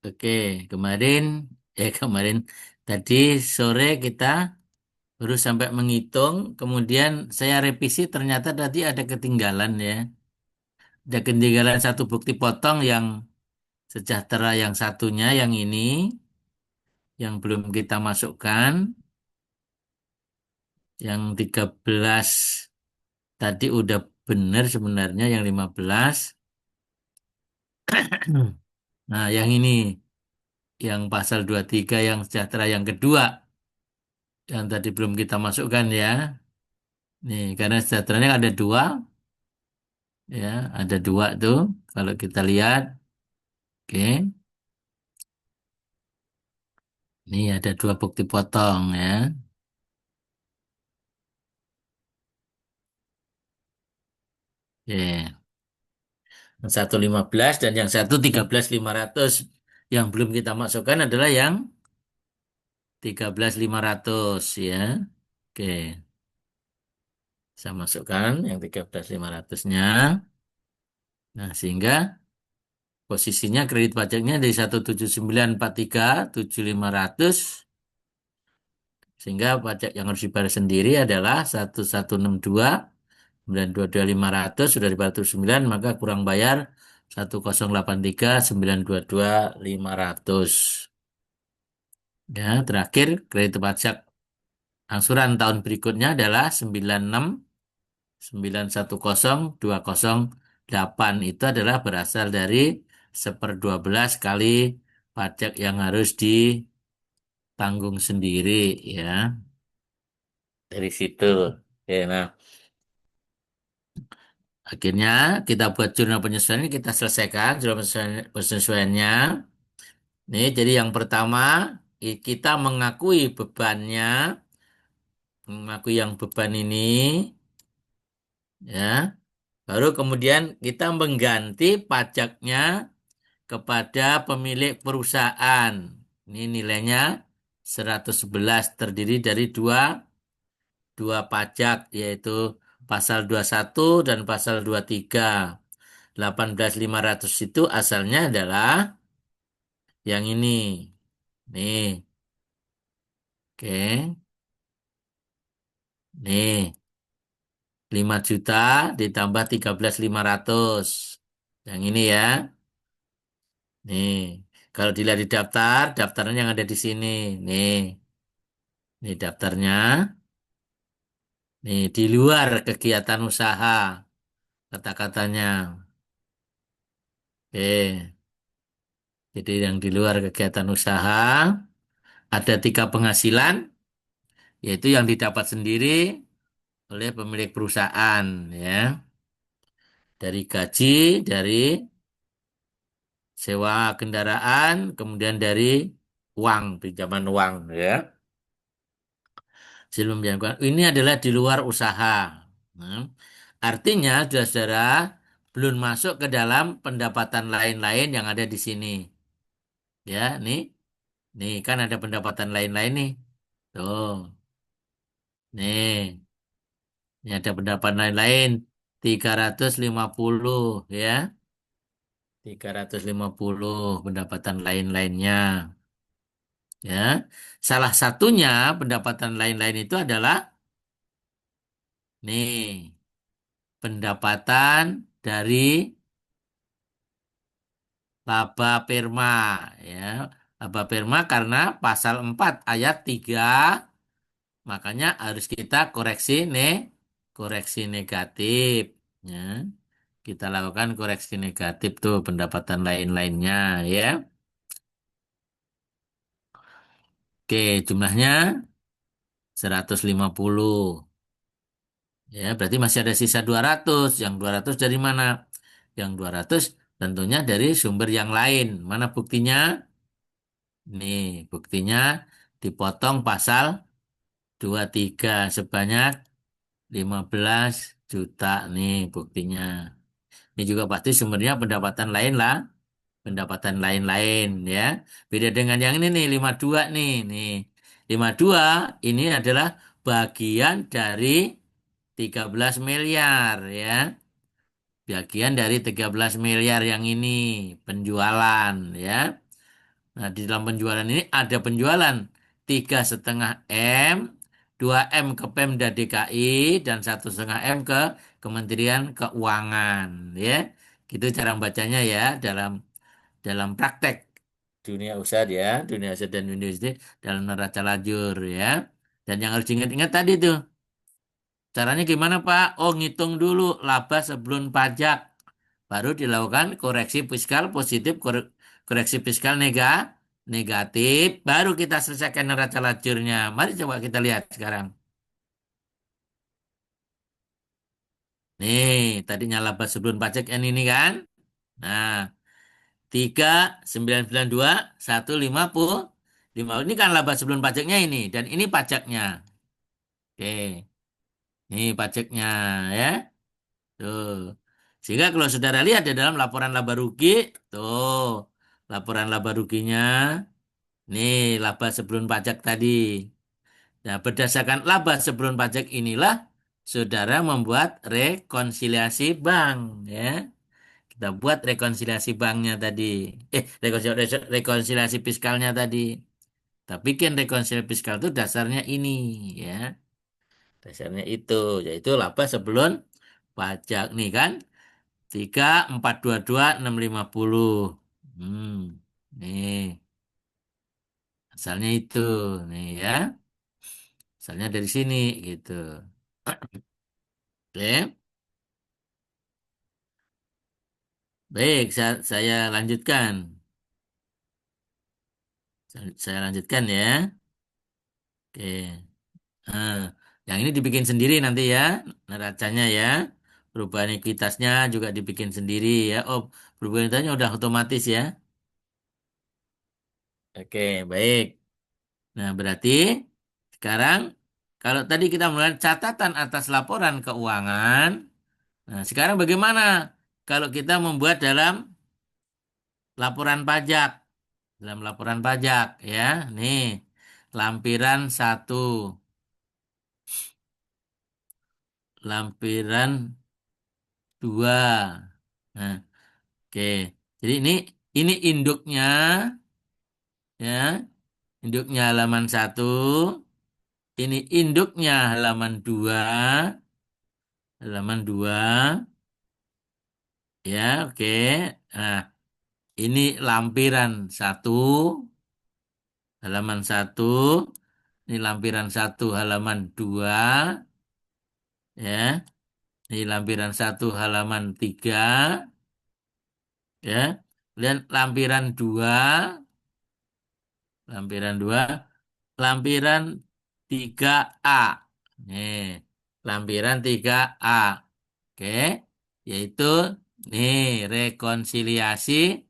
Oke, kemarin, kemarin tadi sore kita baru sampai menghitung, kemudian saya revisi ternyata tadi ada ketinggalan ya. Ada ketinggalan satu bukti potong yang sejahtera yang satunya yang ini, yang belum kita masukkan, yang 13 tadi udah benar sebenarnya yang 15. Nah, yang ini, yang pasal 23 yang sejahtera yang kedua, yang tadi belum kita masukkan ya. Nih, karena sejahteranya ada dua, ya, ada dua tuh. Kalau kita lihat, oke, ini ada dua bukti potong ya. Oke, yang satu 15 dan yang satu 13.500. Yang belum kita masukkan adalah yang 13.500 ya. Oke, saya masukkan yang 13.500-nya. Nah, sehingga posisinya kredit pajaknya dari 179.43.7500, sehingga pajak yang harus dibayar sendiri adalah 1162.922.500 sudah dibayar 9, maka kurang bayar 1083.922.500. Ya, terakhir kredit pajak angsuran tahun berikutnya adalah 96.910.208. Itu adalah berasal dari 1/12 kali pajak yang harus ditanggung sendiri ya. Dari situ. Oke, nah, akhirnya kita buat jurnal penyesuaian ini kita selesaikan jurnal penyesuaiannya. Nih, jadi yang pertama kita mengakui bebannya, mengakui yang beban ini, ya. Baru kemudian kita mengganti pajaknya kepada pemilik perusahaan. Ini nilainya 111 terdiri dari dua pajak yaitu pasal 21 dan pasal 23. 18.500 itu asalnya adalah yang ini. Nih, oke. Nih, 5 juta ditambah 13.500. Yang ini ya. Nih, kalau dilihat di daftar, daftarnya yang ada di sini. Nih, nih daftarnya. Nih, di luar kegiatan usaha, kata-katanya. Oke, jadi yang di luar kegiatan usaha, ada tiga penghasilan, yaitu yang didapat sendiri oleh pemilik perusahaan, ya. Dari gaji, dari sewa kendaraan, kemudian dari uang, pinjaman uang, ya. Hasil pembiayaan ini adalah di luar usaha. Nah, artinya, saudara-saudara, belum masuk ke dalam pendapatan lain-lain yang ada di sini. Ya, nih kan ada pendapatan lain-lain nih. Tuh, nih, ini ada pendapatan lain-lain 350 ya. 350 pendapatan lain-lainnya. Ya, salah satunya pendapatan lain-lain itu adalah nih pendapatan dari laba perma ya. Laba perma karena pasal 4 ayat 3 makanya harus kita koreksi negatif ya. Kita lakukan koreksi negatif tuh pendapatan lain-lainnya ya. Oke, jumlahnya 150. Ya, berarti masih ada sisa 200. Yang 200 dari mana? Yang 200 tentunya dari sumber yang lain. Mana buktinya? Nih, buktinya dipotong pasal 23 sebanyak 15 juta. Nih, buktinya. Ini juga pasti sumbernya pendapatan lain lah. Pendapatan lain-lain ya. Beda dengan yang ini nih, 52 nih. Nih, 52 ini adalah bagian dari 13 miliar ya. Bagian dari 13 miliar yang ini penjualan ya. Nah, di dalam penjualan ini ada penjualan 3,5 M, 2 M ke Pemda DKI, dan 1,5 M ke Kementerian Keuangan. Ya, gitu cara bacanya ya dalam dalam praktek dunia usaha ya, dunia usaha dan dunia industri dalam neraca lajur ya. Dan yang harus diingat-ingat tadi tuh, caranya gimana Pak? Oh, ngitung dulu laba sebelum pajak. Baru dilakukan koreksi fiskal positif, koreksi fiskal negatif. Baru kita selesaikan neraca lajurnya. Mari coba kita lihat sekarang. Nih, tadinya laba sebelum pajak yang ini kan. Nah, 3,992, 1,50. Ini kan laba sebelum pajaknya ini. Dan ini pajaknya. Oke, ini pajaknya ya. Tuh. Sehingga kalau saudara lihat di dalam laporan laba rugi, tuh, laporan laba ruginya, nih laba sebelum pajak tadi. Nah, berdasarkan laba sebelum pajak inilah saudara membuat rekonsiliasi bank, ya. Kita buat rekonsiliasi banknya tadi. Rekonsiliasi fiskalnya tadi. Tapi kan rekonsiliasi fiskal itu dasarnya ini, ya. Dasarnya itu, yaitu laba sebelum pajak nih kan. 3,422,650. Hmm, nih asalnya itu nih ya. Asalnya dari sini gitu. Oke. Baik, saya lanjutkan. Saya lanjutkan ya. Oke. Nah, yang ini dibikin sendiri nanti ya, neracanya ya. Perubahan ekuitasnya juga dibikin sendiri ya. Oh, perubahan ekuitasnya udah otomatis ya. Oke, baik. Nah, berarti sekarang kalau tadi kita mulai catatan atas laporan keuangan, nah sekarang bagaimana kalau kita membuat dalam laporan pajak? Dalam laporan pajak ya, nih lampiran satu, lampiran dua. Nah, oke. Jadi ini induknya ya, induknya halaman satu, ini induknya halaman dua, halaman dua, ya, oke. Nah, ini lampiran satu, halaman satu, ini lampiran satu, halaman dua, ya. Ini lampiran satu, halaman tiga, ya. Dan lampiran dua, lampiran 3A. Nih, lampiran 3A. Oke, yaitu nih rekonsiliasi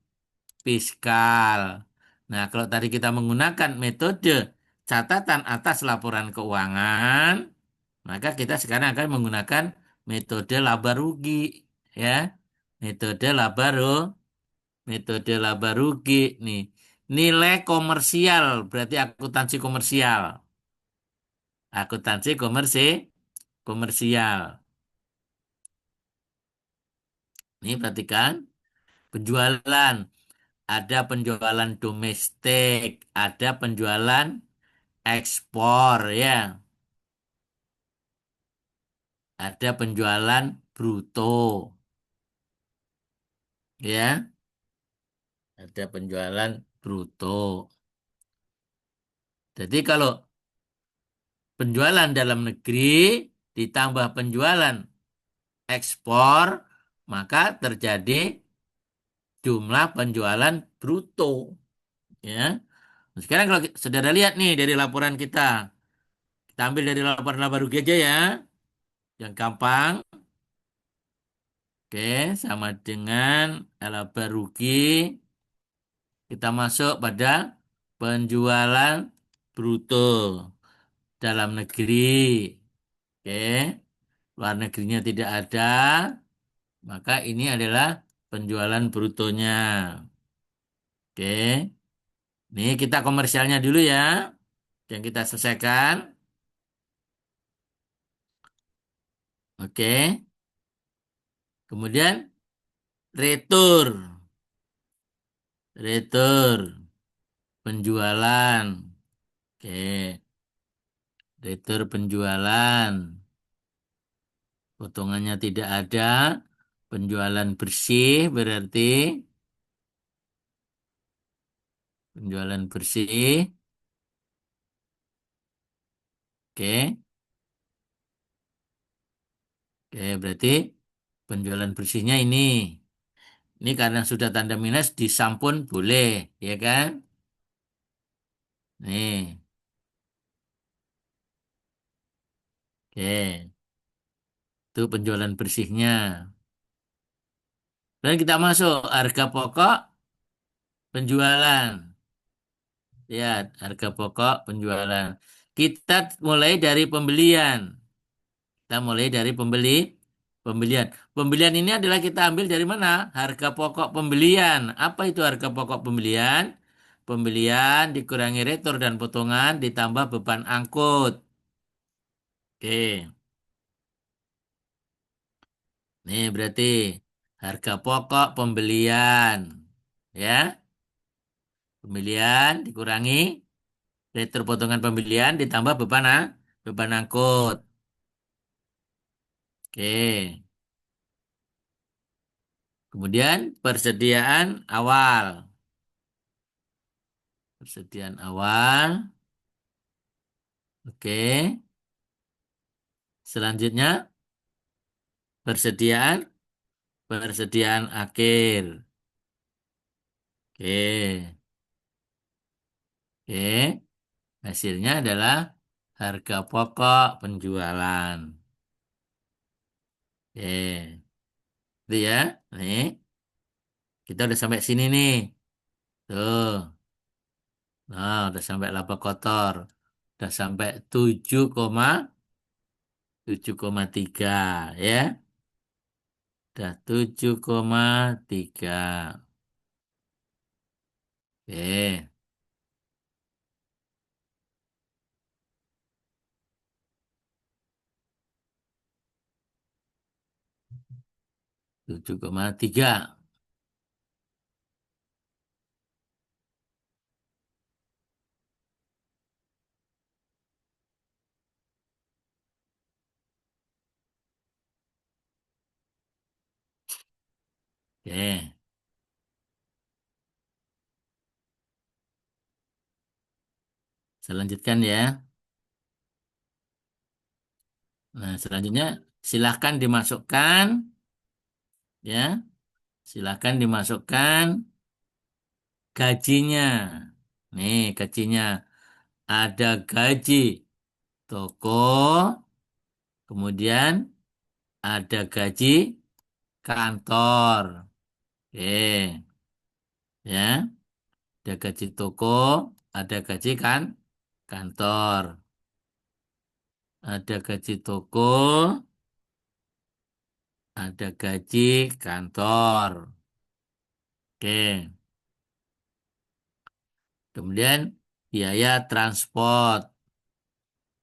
fiskal. Nah, kalau tadi kita menggunakan metode catatan atas laporan keuangan, maka kita sekarang akan menggunakan metode laba rugi, ya. Metode laba metode laba rugi nih. Nilai komersial berarti akuntansi komersial. Akuntansi komersial. Ini perhatikan penjualan. Ada penjualan domestik, ada penjualan ekspor ya. Ada penjualan bruto ya. Ada penjualan bruto. Jadi kalau penjualan dalam negeri ditambah penjualan ekspor, maka terjadi jumlah penjualan bruto ya. Nah, sekarang kalau saudara lihat nih dari laporan kita ambil dari laporan laba rugi aja ya, yang gampang. Oke, sama dengan laba rugi, kita masuk pada penjualan bruto dalam negeri. Oke, luar negerinya tidak ada, maka ini adalah penjualan brutonya. Oke, ini kita komersialnya dulu ya, yang kita selesaikan. Oke, kemudian retur, retur. penjualan. Oke, retur penjualan. Potongannya tidak ada. Penjualan bersih berarti penjualan bersih. Oke, oke berarti penjualan bersihnya ini. Ini karena sudah tanda minus disampun boleh, ya kan? Nih, oke. Itu penjualan bersihnya. Dan kita masuk harga pokok penjualan. Lihat, harga pokok penjualan. Kita mulai dari pembelian. Kita mulai dari pembelian. Pembelian ini adalah kita ambil dari mana? Harga pokok pembelian. Apa itu harga pokok pembelian? Pembelian dikurangi retur dan potongan ditambah beban angkut. Oke, nih berarti harga pokok pembelian. Ya, pembelian dikurangi retur potongan pembelian ditambah beban angkut. Oke. Kemudian persediaan awal. Persediaan awal. Oke. Selanjutnya persediaan persediaan akhir. Oke. Oke. Hasilnya adalah harga pokok penjualan. Oke. Itu ya. Nih, kita udah sampai sini nih. Tuh. Nah, udah sampai laba kotor. Udah sampai 7,3 ya. Udah 7,3. Oke. Tujuh koma tiga. Oke, saya lanjutkan ya. Nah, selanjutnya silahkan dimasukkan ya. Silahkan dimasukkan gajinya. Nih, gajinya ada gaji toko, kemudian ada gaji kantor. Oke, ya. Ada gaji toko, ada gaji kantor. Ada gaji toko, ada gaji kantor. Oke. Kemudian biaya transport,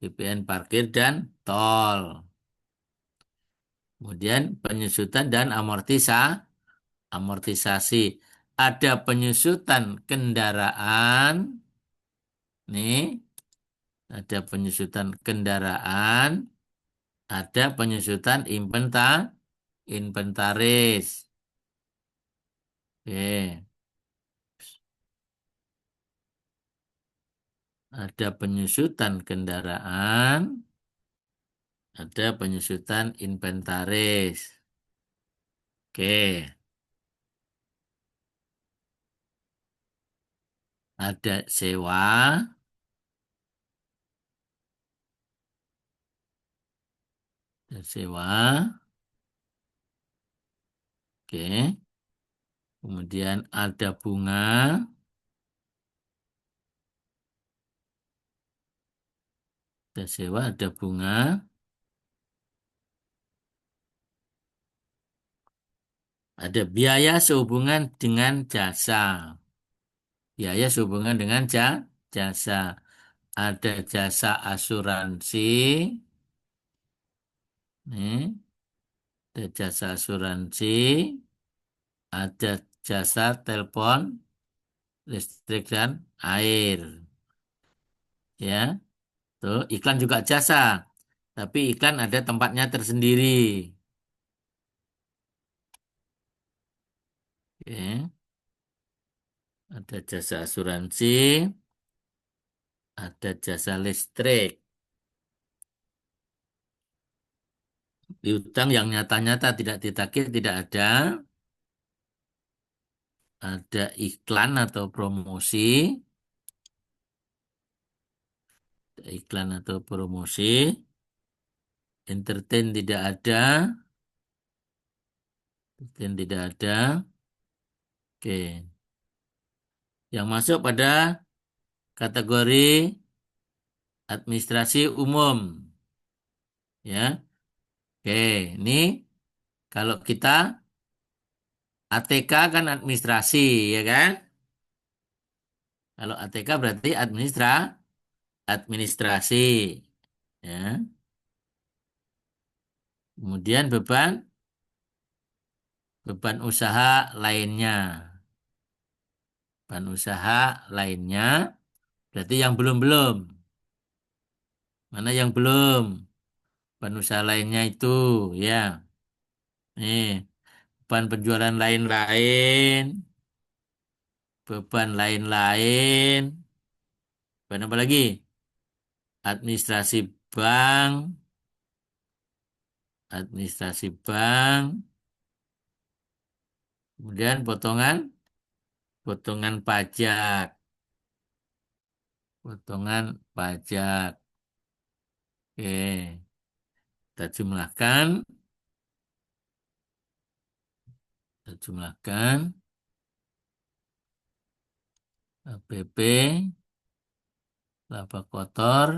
BPN parkir dan tol. Kemudian penyusutan dan amortisasi. Ada penyusutan kendaraan. Nih, ada penyusutan kendaraan, ada penyusutan inventaris. Oke. Ada penyusutan kendaraan, ada penyusutan inventaris. Oke. Ada sewa, ada sewa. Oke. Kemudian ada bunga, ada sewa, ada bunga. Ada biaya sehubungan dengan jasa. Biaya sehubungan dengan jasa. Ada jasa asuransi. Nih, ada jasa asuransi. Ada jasa telepon listrik dan air. Ya, tuh iklan juga jasa, tapi iklan ada tempatnya tersendiri. Oke, ada jasa asuransi, ada jasa listrik. Piutang yang nyata-nyata tidak ditagih tidak ada. Ada iklan atau promosi. Ada iklan atau promosi. Entertain tidak ada. Entertain tidak ada. Oke. Yang masuk pada kategori administrasi umum. Ya. Oke. Ini kalau kita ATK kan administrasi, ya kan? Kalau ATK berarti administrasi. Ya. Kemudian beban usaha lainnya. Beban usaha lainnya berarti yang belum-belum. Mana yang belum? Beban usaha lainnya itu, ya. Nih, beban penjualan lain-lain, beban lain-lain, beban apa lagi? Administrasi bank, administrasi bank, kemudian potongan pajak, potongan pajak. Oke, kita jumlahkan, kita jumlahkan APP, laba kotor,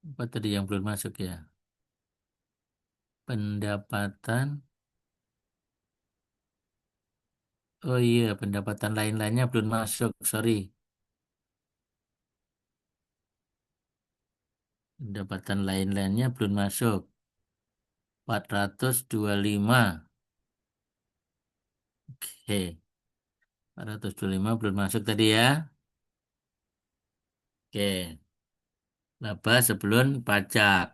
apa tadi yang belum masuk ya? Pendapatan, oh iya, pendapatan lain-lainnya belum masuk, sorry. Pendapatan lain-lainnya belum masuk. 425. Oke, 425 belum masuk tadi ya. Oke, laba sebelum pajak.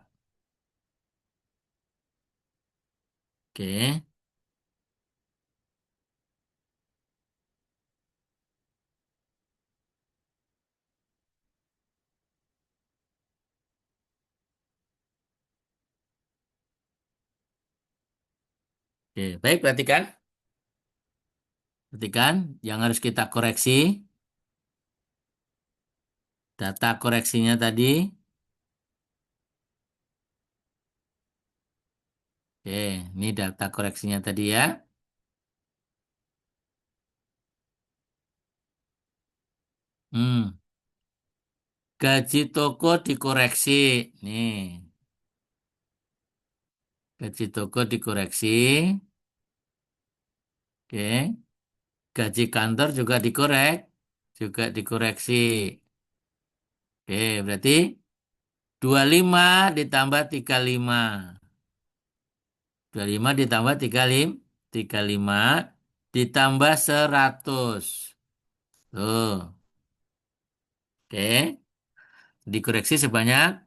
Oke, oke, baik, perhatikan. Perhatikan yang harus kita koreksi. Data koreksinya tadi. Oke, ini data koreksinya tadi ya. Hmm, gaji toko dikoreksi. Nih, gaji toko dikoreksi. Oke, gaji kantor juga dikoreksi. Oke, berarti 25 ditambah 35. 25 ditambah 35 ditambah 100. Tuh, oke. Dikoreksi sebanyak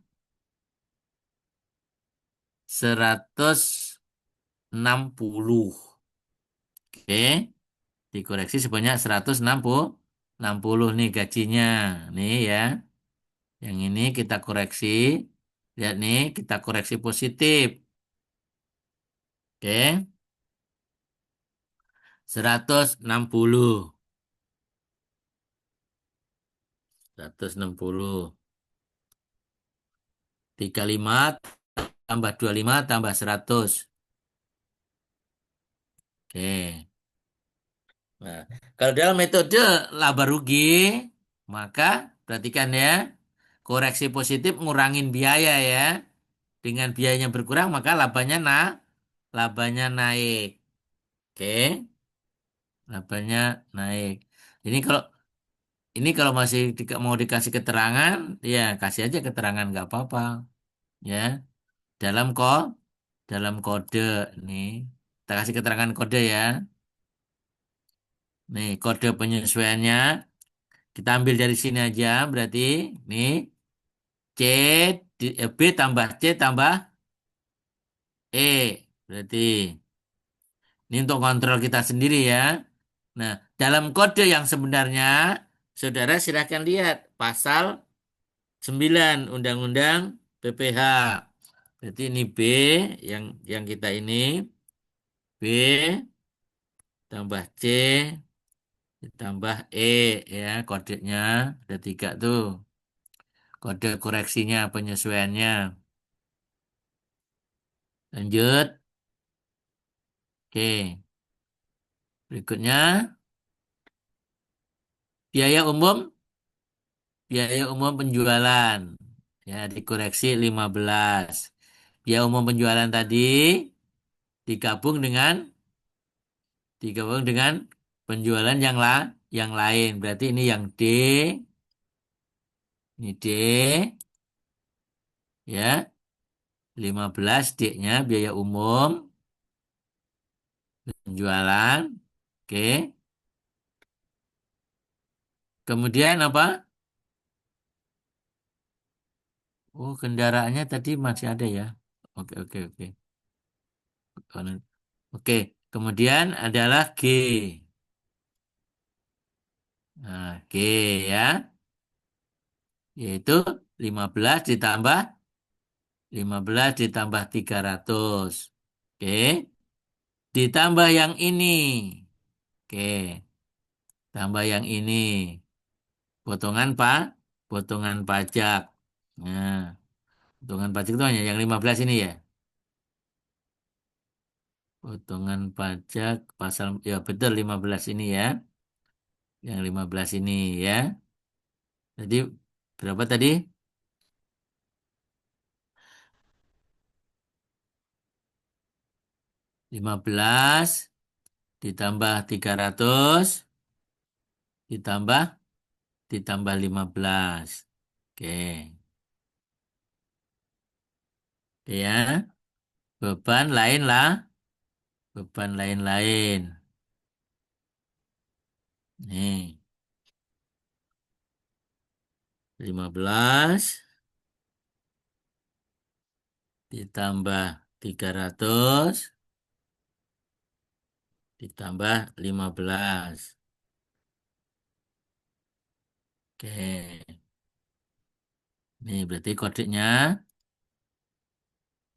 160. Oke. Dikoreksi sebanyak 160 nih gajinya. Nih ya. Yang ini kita koreksi. Lihat nih, kita koreksi positif. Oke. 160. 160. 35 tambah 25 tambah 100. Oke. Nah, kalau dalam metode laba rugi, maka perhatikan ya, koreksi positif ngurangin biaya ya. Dengan biayanya berkurang, maka labanya naik. Oke, labanya naik. Ini kalau masih mau dikasih keterangan, ya kasih aja keterangan nggak apa-apa. Ya, dalam kok. dalam kode nih. Kita kasih keterangan kode ya. Nih, kode penyesuaiannya kita ambil dari sini aja. Berarti nih C B tambah C tambah E. Berarti ini untuk kontrol kita sendiri ya. Nah, dalam kode yang sebenarnya, saudara silakan lihat pasal 9 Undang-Undang PPH. Berarti ini B yang kita ini B tambah C ditambah E ya kodenya ada tiga tuh kode koreksinya penyesuaiannya. Lanjut. Oke. Berikutnya biaya umum penjualan ya dikoreksi 15. Biaya umum penjualan tadi digabung dengan penjualan yang lain. Berarti ini yang D, ini D ya. 15 D-nya biaya umum penjualan. Oke. Kemudian apa? Oh, kendaraannya tadi masih ada ya. Oke, oke, oke. Oke. Kemudian adalah G. Nah, G ya. Yaitu 15 ditambah 300. Oke. Ditambah yang ini. Oke. Tambah yang ini. Potongan potongan pajak. Nah, potongan pajak itu hanya yang 15 ini ya. Potongan pajak pasal ya betul 15 ini ya. Yang 15 ini ya. Jadi berapa tadi? 15 ditambah 300 ditambah 15. Oke. Ya. Beban lain lah. Beban lain-lain. Nih. 15 ditambah 300 ditambah 15. Oke. Nih berarti kodenya.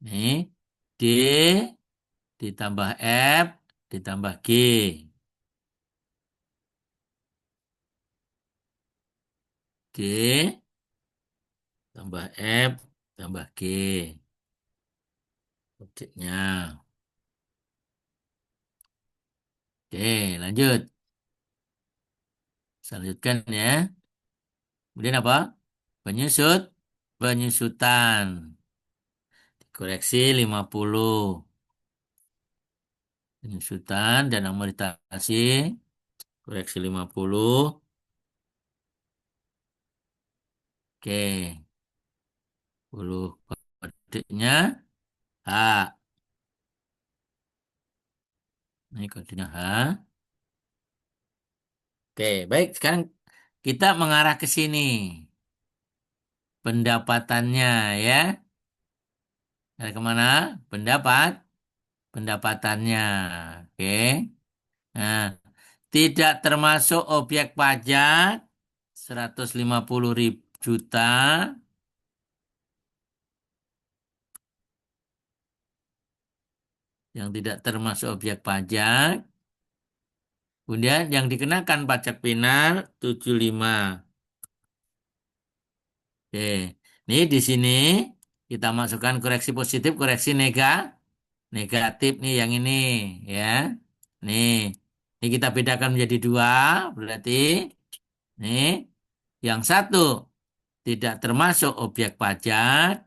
Nih. D ditambah F ditambah G. D tambah F tambah G. Kodenya. Oke, lanjut. Selanjutkan ya. Kemudian apa? Penyusut. Penyusutan. Koreksi 50. Penyusutan dan amortisasi. Koreksi 50. Oke. 10 kodenya H. Ini kodenya H. Oke, baik. Sekarang kita mengarah ke sini. Pendapatannya ya. Dari kemana? Pendapat. Pendapatannya. Oke. Nah, tidak termasuk objek pajak 150 ribu juta yang tidak termasuk objek pajak. Kemudian yang dikenakan pajak final 75. Oke. Ini di sini kita masukkan koreksi positif, koreksi negatif nih yang ini ya. Nih, ini kita bedakan menjadi dua. Berarti nih yang satu tidak termasuk objek pajak,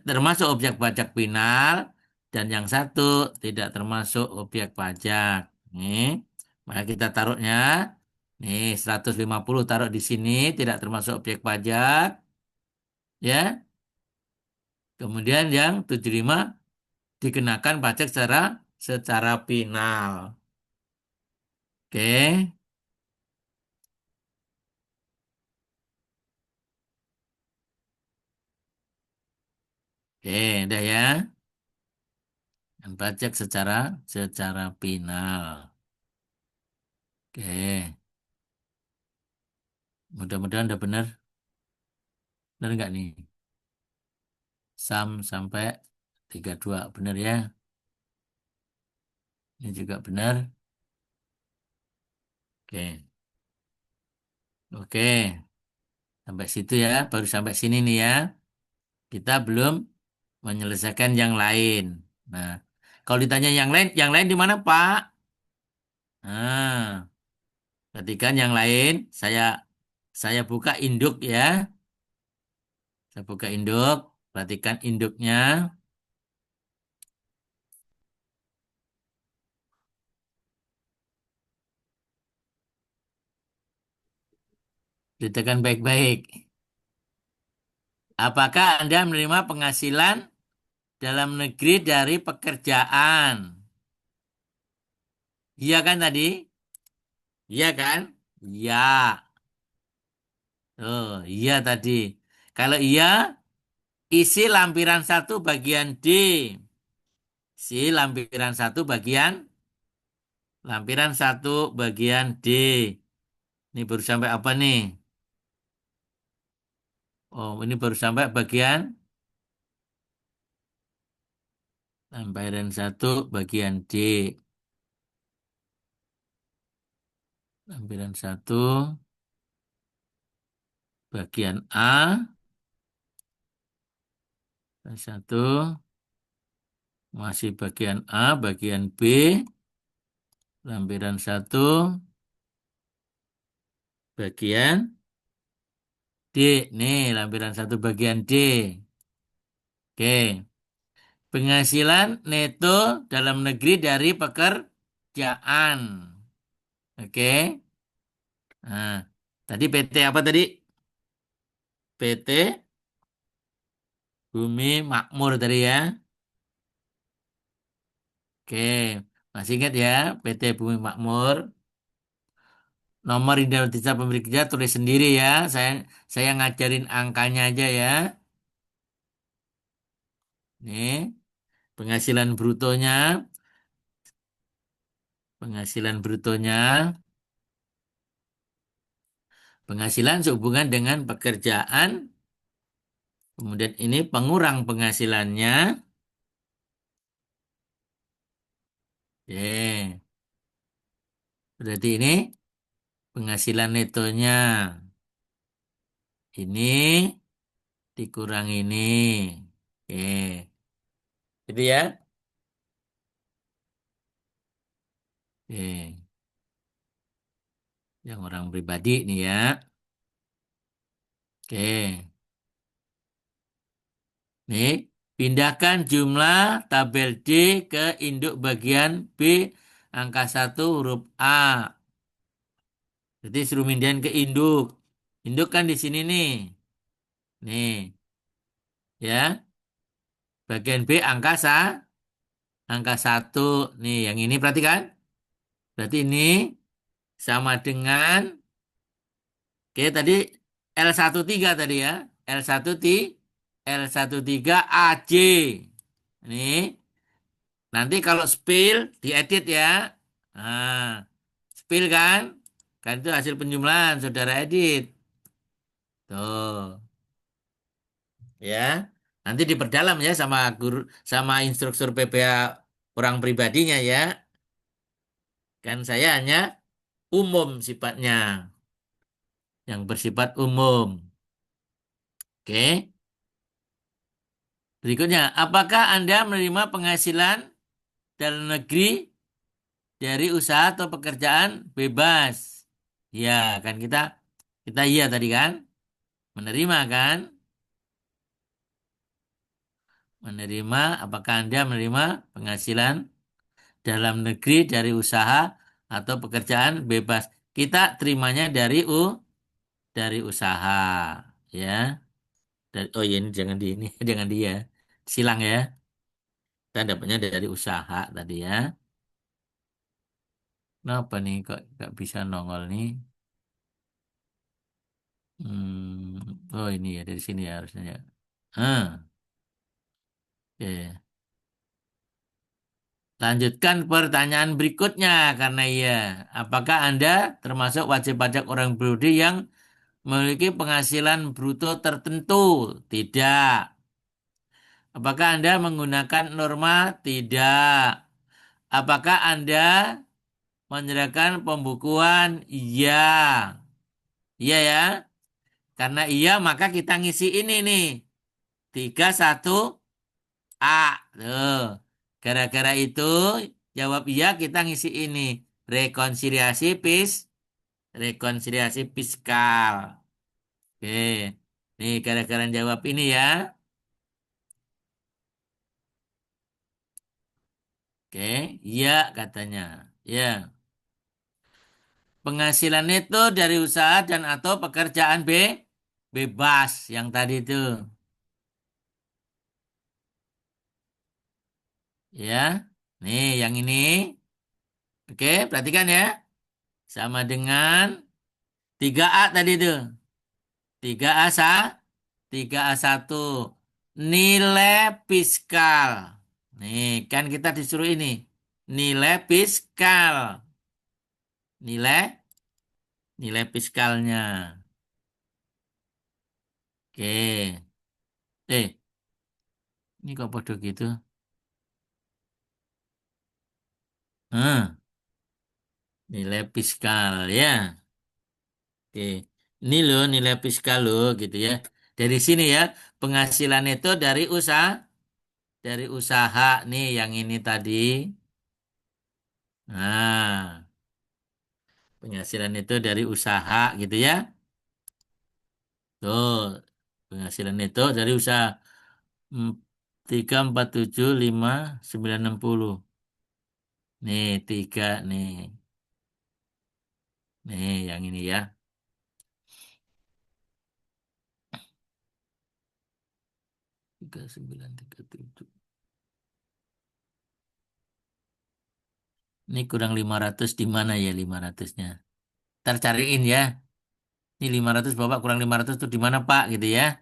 termasuk objek pajak final, dan yang satu tidak termasuk objek pajak. Nih, maka kita taruhnya, nih 150 taruh di sini, tidak termasuk objek pajak, ya. Kemudian yang 75 dikenakan pajak secara secara final. Oke. Oke, udah ya. Dan pajak secara secara final. Oke. Mudah-mudahan udah benar. Benar nggak nih? Sampai 32 benar ya. Ini juga benar. Oke. Oke. Sampai situ ya. Baru sampai sini nih ya. Kita belum menyelesaikan yang lain. Nah, kalau ditanya yang lain di mana, Pak? Nah, perhatikan yang lain. Saya buka induk ya. Saya buka induk. Perhatikan induknya. Perhatikan baik-baik. Apakah Anda menerima penghasilan dalam negeri dari pekerjaan? Iya kan tadi? Iya kan? Iya. Oh, iya tadi. Kalau iya, isi lampiran satu bagian D. Si lampiran satu bagian D. Ini baru sampai apa nih? Oh, ini baru sampai bagian lampiran satu bagian D. Lampiran satu bagian A. Satu masih bagian A, bagian B, lampiran satu bagian D. Nih, lampiran satu bagian D. Oke. Penghasilan neto dalam negeri dari pekerjaan. Oke. Nah, tadi PT apa tadi? PT Bumi Makmur tadi ya. Oke. Masih ingat ya, PT Bumi Makmur. Nomor identitas pemilik kerja tulis sendiri ya. Saya ngajarin angkanya aja ya. Nih, penghasilan brutonya, penghasilan brutonya, penghasilan sehubungan dengan pekerjaan. Kemudian ini pengurang penghasilannya. Oke. Berarti ini penghasilan netonya. Ini dikurang ini. Oke. Itu ya. Oke. Yang orang pribadi nih ya. Oke. Nih, pindahkan jumlah tabel D ke induk bagian B angka satu huruf A. Jadi suruh mindahin ke induk. Induk kan di sini nih. Nih, ya. Bagian B angka satu. Nih, yang ini perhatikan. Berarti ini sama dengan, oke tadi L13 tadi ya. L13 AC. Ini nanti kalau spill diedit ya. Nah, spill kan? Kan itu hasil penjumlahan saudara edit. Tuh, ya. Nanti diperdalam ya sama guru sama instruktur PPA orang pribadinya ya. Kan saya hanya umum sifatnya, yang bersifat umum. Oke. Berikutnya, apakah Anda menerima penghasilan dalam negeri dari usaha atau pekerjaan bebas? Ya, kan kita kita iya tadi kan? Menerima kan? Menerima, apakah Anda menerima penghasilan dalam negeri dari usaha atau pekerjaan bebas? Kita terimanya dari usaha, ya. Oh iya ini jangan di ini, jangan dia. silang ya. Kita dapatnya dari usaha tadi ya. Kenapa nih kok nggak bisa nongol nih? Oh ini ya dari sini ya harusnya ya. Ah, oke. Lanjutkan pertanyaan berikutnya karena iya. Apakah Anda termasuk wajib pajak orang Brunei yang memiliki penghasilan bruto tertentu? Tidak. Apakah Anda menggunakan norma? Tidak. Apakah Anda menyerahkan pembukuan? Iya. Iya ya. Karena iya maka kita ngisi ini nih. 31 A. Tuh. Gara-gara itu jawab iya kita ngisi ini. Rekonsiliasi rekonsiliasi fiskal. Oke. Nih gara-gara jawab ini ya. Oke. Iya katanya. Ya. Penghasilan itu dari usaha dan atau pekerjaan bebas yang tadi itu. Ya. Nih yang ini. Oke, perhatikan ya. Sama dengan 3A tadi itu. 3A 3A1. Nilai fiskal. Nih, kan kita disuruh ini. Nilai fiskal. Nilai nilai fiskalnya. Oke. Ini kok bodoh gitu? Hmm, nilai fiskal ya. Oke. Ini loh nilai fiskal loh gitu ya. Dari sini ya, penghasilan itu dari usaha nih yang ini tadi. Nah, penghasilan itu dari usaha gitu ya. Tuh, penghasilan itu dari usaha. 3, 4, 7, 5, 9, 60. Nih, tiga nih. Nih, yang ini ya. 39, 37. Ini kurang 500 di mana ya 500-nya? Ntar cariin ya. Ini 500 Bapak kurang 500 tuh di mana Pak gitu ya.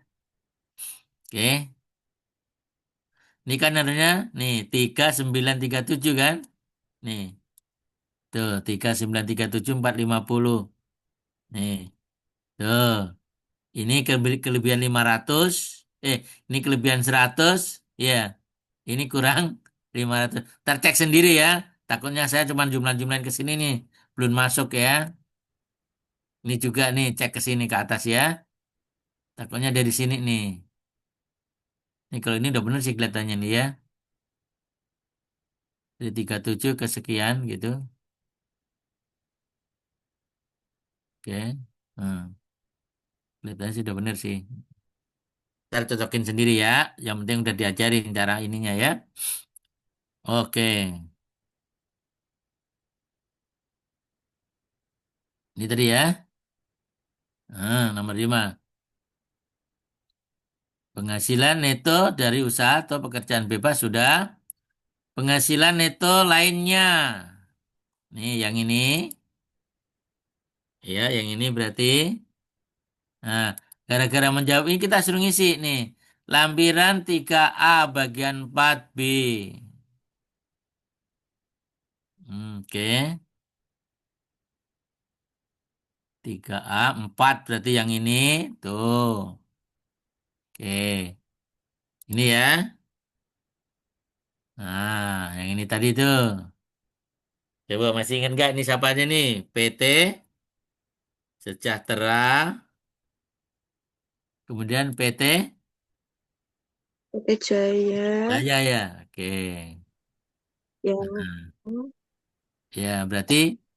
Oke. Ini kan adanya nih 3937 kan? Nih. Tuh 3937 450. Nih. Tuh. Ini kelebihan 500. Ini kelebihan 100. Ya. Ini kurang 500. Ntar cek sendiri ya. Takutnya saya cuma jumlah-jumlahin ke sini nih. Belum masuk ya. Ini juga nih cek ke sini ke atas ya. Takutnya dari sini nih. Ini kalau ini udah bener sih kelihatannya nih ya. Dari 37 ke sekian gitu. Oke. Hmm. Kelihatannya sih udah bener sih. Ntar cocokin sendiri ya. Yang penting udah diajarin cara ininya ya. Oke. Ini tadi ya. Nomor 5. Penghasilan neto dari usaha atau pekerjaan bebas sudah. Penghasilan neto lainnya. Nih yang ini. Ya, yang ini berarti. Nah, gara-gara menjawab ini kita suruh ngisi nih. Lampiran 3A bagian 4B. Oke. 3A 4 berarti yang ini. Tuh. Oke. Ini ya. Nah, yang ini tadi tuh. Coba masih ingat nggak ini siapa aja nih? PT Sejahtera. Kemudian PT Oke, Jaya Jaya ya. Oke. yang Nah, ya berarti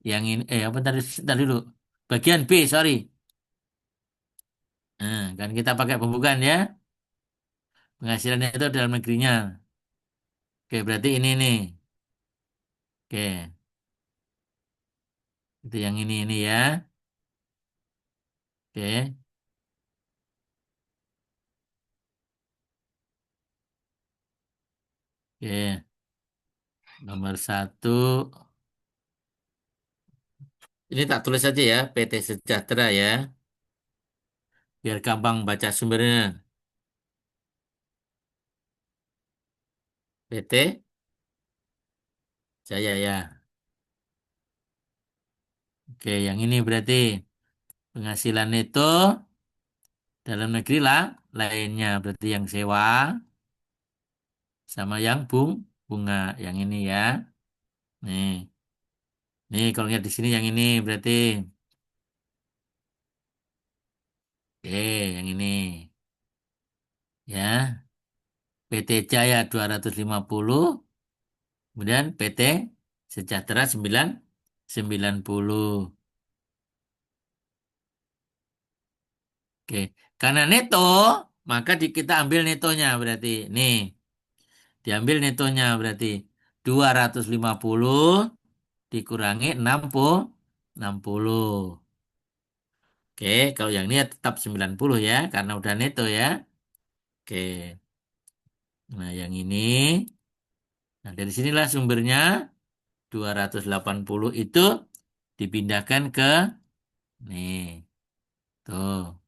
yang ini apa tadi dulu? Bagian B, sorry. Nah, kan kita pakai pembukaan ya. Penghasilannya itu dalam negerinya. Oke, berarti ini nih. Oke, itu yang ini ya. Oke. Oke, nomor satu. Ini tak tulis aja ya, PT Sejahtera ya, biar gampang baca sumbernya. PT Jaya ya. Oke, yang ini berarti penghasilan itu dalam negeri lah, lainnya berarti yang sewa sama yang bunga. Yang ini ya. Nih, nih kalau lihat di sini yang ini berarti, oke, yang ini ya. PT Jaya 250, kemudian PT Sejahtera 90. Oke, karena neto, maka kita ambil netonya berarti. Nih, diambil netonya berarti 250 dikurangi 60. Oke, kalau yang ini ya tetap 90 ya, karena udah neto ya. Oke, nah yang ini, nah dari sinilah sumbernya 280 itu dipindahkan ke, nih, tuh.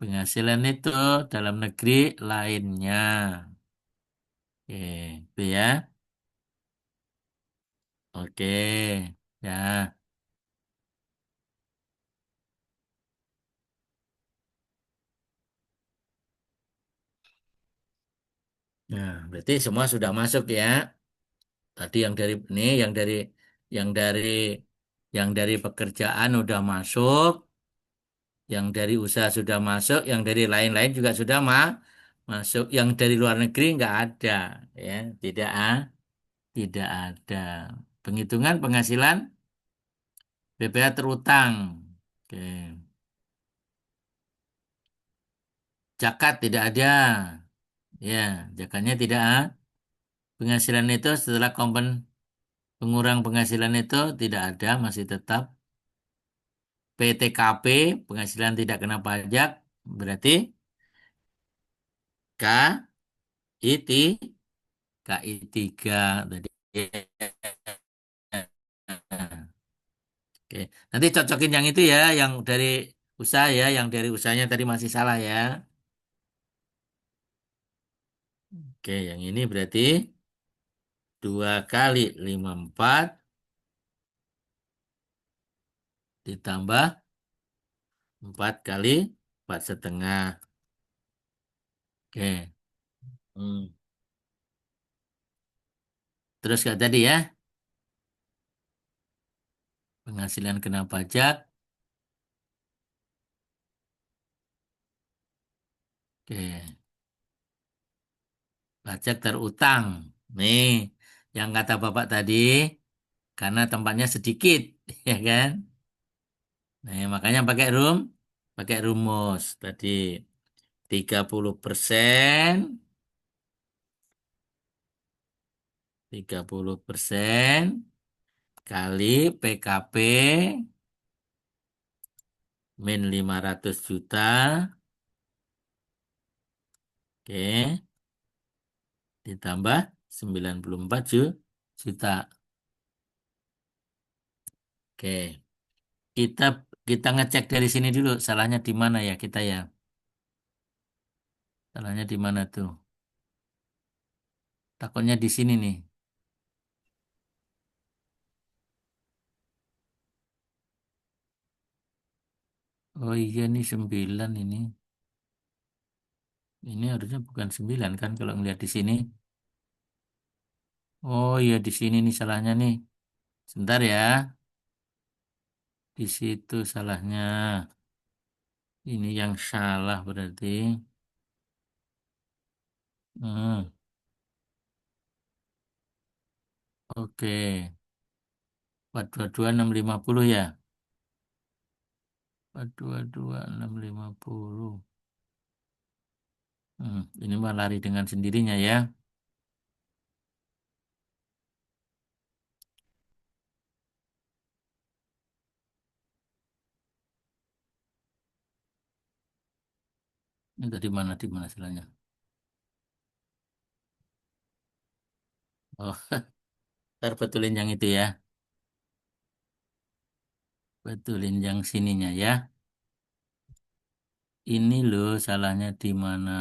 Penghasilan itu dalam negeri lainnya. Oke, itu ya. Oke, ya. Nah, berarti semua sudah masuk ya. Tadi yang dari ini, yang dari, yang dari pekerjaan udah masuk, yang dari usaha sudah masuk, yang dari lain-lain juga sudah masuk. Yang dari luar negeri nggak ada, ya. Tidak ada. Penghitungan penghasilan BPH terutang. Oke. Zakat tidak ada. Ya, zakatnya tidak ada. Penghasilan itu setelah pengurang penghasilan itu tidak ada, masih tetap. PTKP, penghasilan tidak kena pajak, berarti K, IT, KI 3 tadi. Oke, nanti cocokin yang itu ya, yang dari usaha ya, yang dari usahanya tadi masih salah ya. Oke, yang ini berarti 2 kali 54 ditambah 4 kali 4,5. Oke. Hmm. Terus kayak tadi ya, penghasilan kena pajak. Oke, pajak terutang. Nih, yang kata Bapak tadi, karena tempatnya sedikit, ya kan? Nah, makanya pakai rumus tadi 30%, 30% kali PKP min 500 juta, oke, ditambah 94 juta. Oke, kita kita ngecek dari sini dulu salahnya di mana ya kita ya. Salahnya di mana tuh? Takutnya di sini nih. Oh iya nih 9 ini. Ini harusnya bukan 9 kan kalau ngeliat di sini. Oh iya di sini nih salahnya nih. Sebentar ya. Di situ salahnya. Ini yang salah berarti. Hmm, oke. 422 650 ya. 422 650. Ini mah lari dengan sendirinya ya. Ini tadi mana di mana salahnya? Oh, ntar betulin yang itu ya. Betulin yang sininya ya. Ini loh salahnya di mana?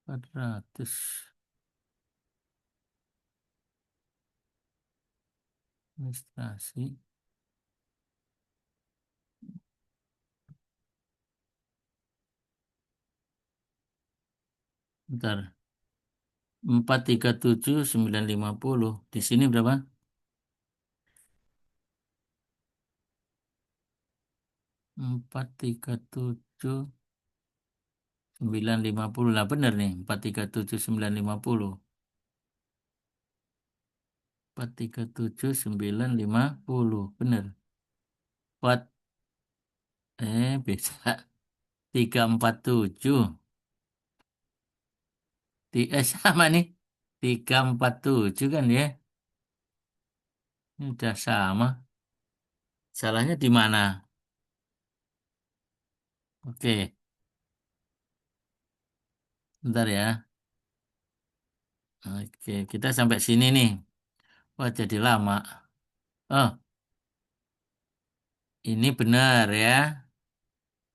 400 administrasi. Bentar. 437.950. Di sini berapa? 437.950. Lah bener nih. 437.950. 437.950. Bener. Empat bisa. 347. Sama nih. 347 kan ya. Ini udah sama. Salahnya di mana? Oke, bentar ya. Oke, kita sampai sini nih. Wah, jadi lama. Oh, ini benar ya.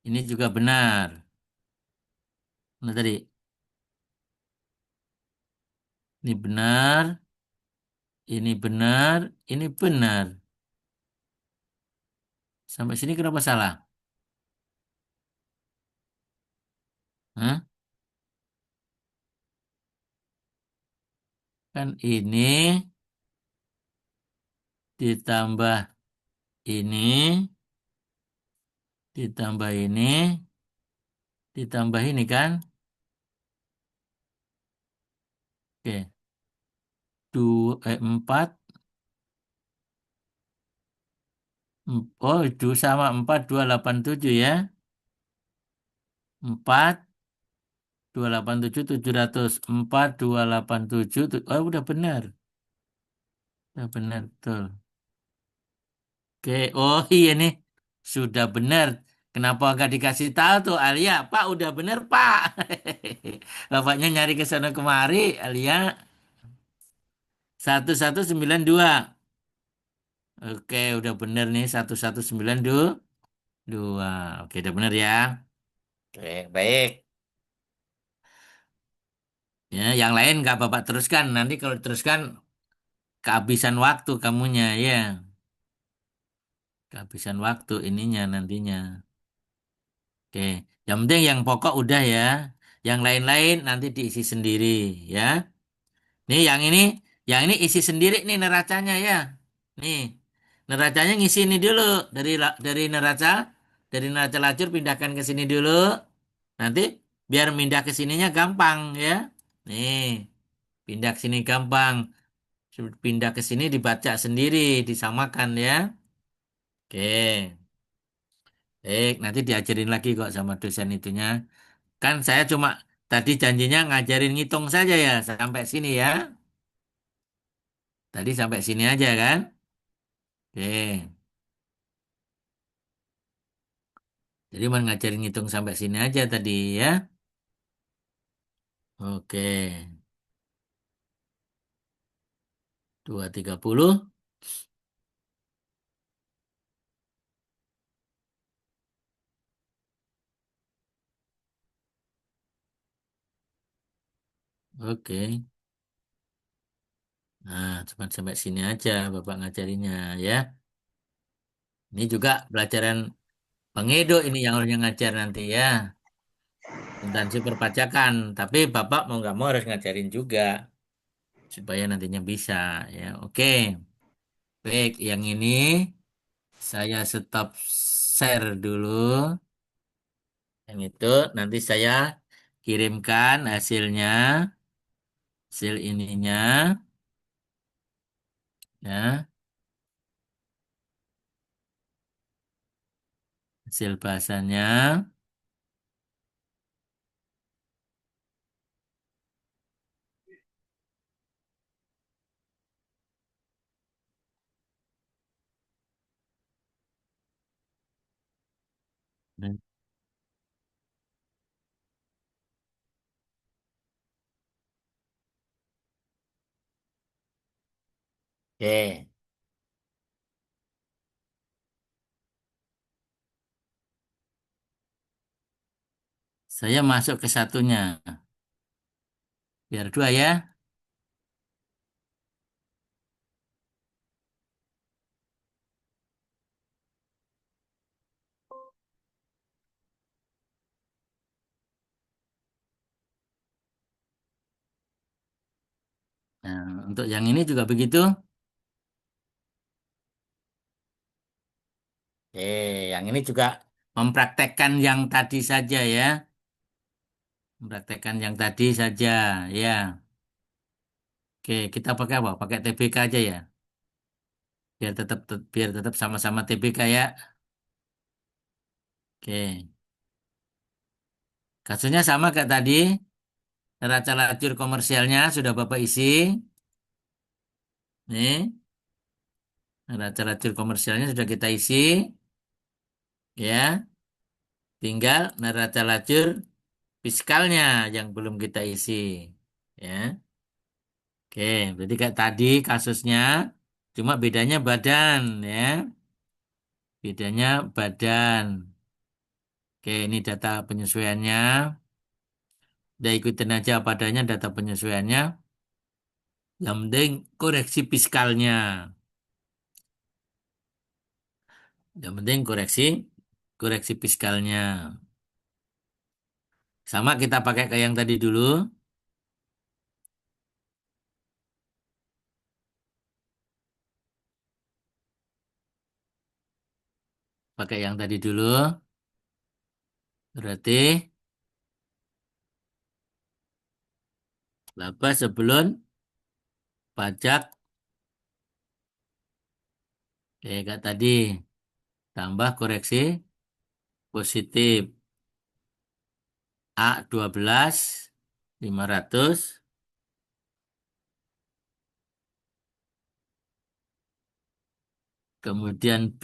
Ini juga benar. Nah, tadi. Ini benar. Ini benar. Ini benar. Sampai sini kenapa salah? Hah? Kan ini ditambah ini, ditambah ini, ditambah ini kan? Oke. Empat. Oh, itu sama 4287 ya. 4, 287, 704, 287. Oh, udah benar. Udah benar, betul. Oke, oh iya nih. Sudah benar. Kenapa nggak dikasih tahu tuh Alia? Pak, udah benar, Pak. Bapaknya nyari ke sana kemari, Alia. 1192. Oke, udah benar nih. 1192. Oke, udah benar ya. Oke, baik. Ya, yang lain nggak Bapak teruskan. Nanti kalau teruskan kehabisan waktu kamunya, ya. Kehabisan waktu ininya nantinya. Oke, yang penting yang pokok udah ya. Yang lain-lain nanti diisi sendiri ya. Nih yang ini isi sendiri nih neracanya ya. Nih, neracanya ngisi ini dulu dari neraca lacur pindahkan ke sini dulu. Nanti biar pindah ke sininya gampang ya. Nih, pindah ke sini gampang. Pindah ke sini dibaca sendiri, disamakan ya. Oke. Baik, nanti diajarin lagi kok sama dosen itunya. Kan saya cuma tadi janjinya ngajarin ngitung saja ya, sampai sini ya. Tadi sampai sini aja kan? Oke. Jadi mau ngajarin ngitung sampai sini aja tadi ya. Oke. 230. Oke. Nah, cuma sampai sini aja Bapak ngajarinnya ya. Ini juga pelajaran pengedo ini yang harusnya ngajar nanti ya. Akuntansi perpajakan. Tapi Bapak mau nggak mau harus ngajarin juga. Supaya nantinya bisa ya. Oke. Baik, yang ini saya stop share dulu. Yang itu nanti saya kirimkan hasilnya, hasil ininya, ya, hasil bahasanya. Oke, saya masuk ke satunya. Biar dua ya. Nah, untuk yang ini juga begitu. Yang ini juga mempraktekkan yang tadi saja ya. Mempraktekkan yang tadi saja ya. Oke, kita pakai apa? Pakai TBK aja ya. Biar tetap sama-sama TBK ya. Oke. Kasusnya sama kayak tadi. Neraca lacur komersialnya sudah Bapak isi. Nih, neraca lacur komersialnya sudah kita isi. Ya, tinggal neraca lacur fiskalnya yang belum kita isi. Ya. Oke, berarti kayak tadi kasusnya, cuma bedanya badan ya. Bedanya badan. Oke, ini data penyesuaiannya. Udah ikutin aja apa adanya data penyesuaiannya. Yang penting koreksi fiskalnya. Yang penting koreksi fiskalnya. Sama kita pakai kayak yang tadi dulu. Pakai yang tadi dulu. Berarti laba sebelum pajak. Kayak tadi. Tambah koreksi positif. A 12.500. Kemudian B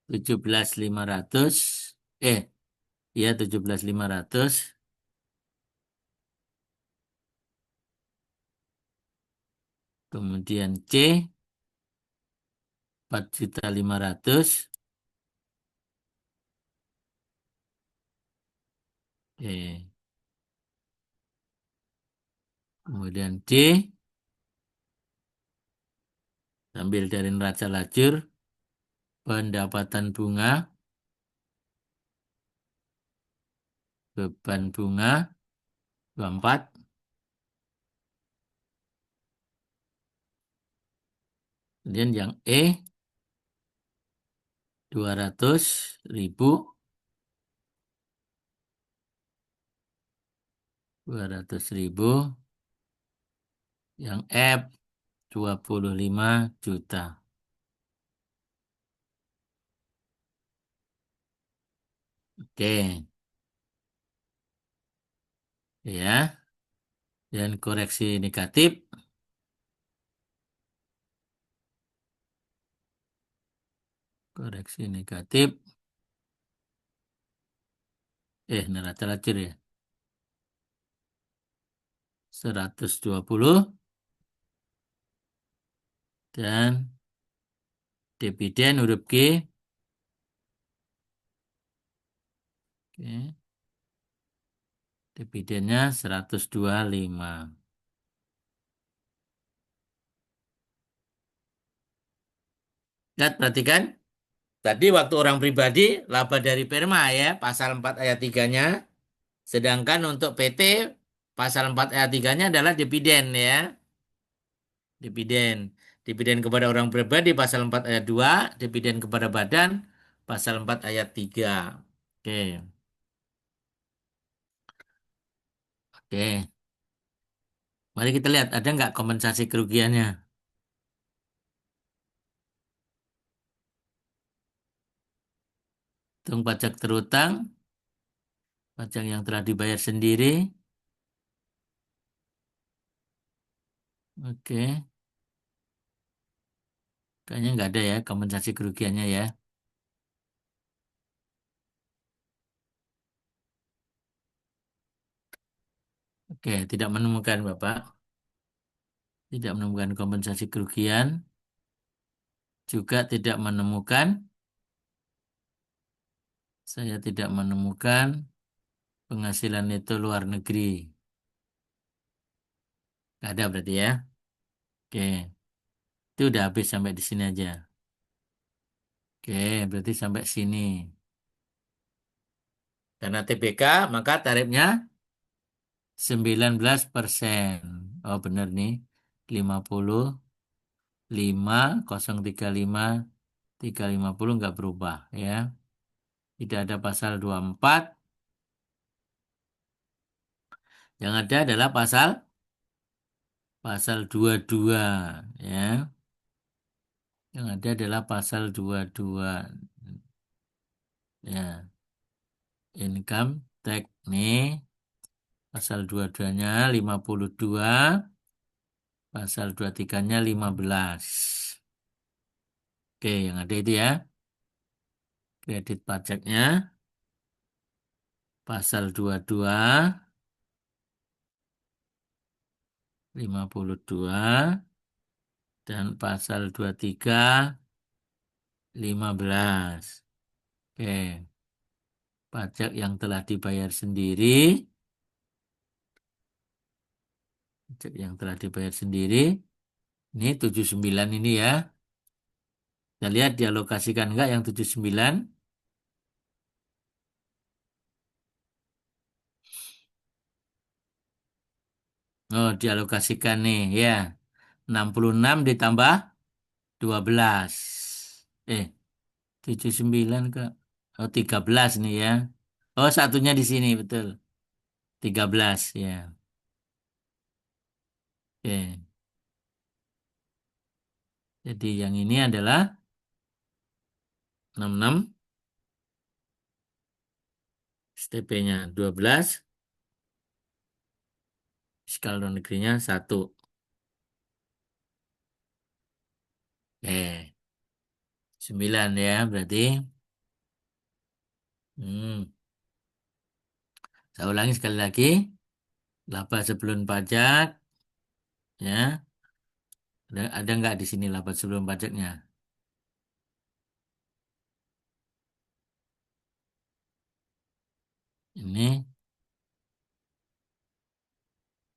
17.500. Eh, ya 17.500. Kemudian C 4.500.000. Oke. Kemudian D ambil dari neraca lajur pendapatan bunga, beban bunga 24. Kemudian yang E 200.000. 200.000. Yang F 25 juta. Oke, ya. Dan koreksi negatif. Koreksi negatif. Neraca lacur ya. 120 dan dividen huruf G. Oke. Dividennya 125. Lihat, perhatikan. Tadi waktu orang pribadi, laba dari Perma ya, pasal 4 ayat 3-nya. Sedangkan untuk PT, pasal 4 ayat 3-nya adalah dividen ya. Dividen. Dividen kepada orang pribadi, pasal 4 ayat 2. Dividen kepada badan, pasal 4 ayat 3. Oke, oke. Mari kita lihat, ada nggak kompensasi kerugiannya? Hitung pajak terutang, pajak yang telah dibayar sendiri. Oke, kayaknya nggak ada ya kompensasi kerugiannya ya. Oke, tidak menemukan Bapak. Tidak menemukan kompensasi kerugian. Juga tidak menemukan. Saya tidak menemukan penghasilan itu luar negeri. Nggak ada berarti ya. Oke, itu udah habis sampai di sini aja. Oke, berarti sampai sini. Karena TBK, maka tarifnya 19%. Oh benar nih. 55, 035, 350 nggak berubah ya. Tidak ada pasal 24. Yang ada adalah pasal pasal 22 ya. Yang ada adalah pasal 22 ya. Income tax nih. Pasal 22-nya 52, pasal 23-nya 15. Oke, yang ada itu ya. Kredit pajaknya pasal 22, 52 dan pasal 23, 15. Oke, pajak yang telah dibayar sendiri, pajak yang telah dibayar sendiri, ini 79 ini ya. Kita lihat dialokasikan enggak yang 79. Oh, dialokasikan nih ya. 66 ditambah 12. Eh, 79 ke? Oh, 13 nih ya. Oh, satunya di sini betul. 13 ya. Oke. Jadi yang ini adalah 66, STP-nya 12, fiskal luar negerinya 1. Oke. 9 ya berarti. Hmm. Saya ulangi sekali lagi. Laba sebelum pajak ya. Ada nggak di sini laba sebelum pajaknya? Ini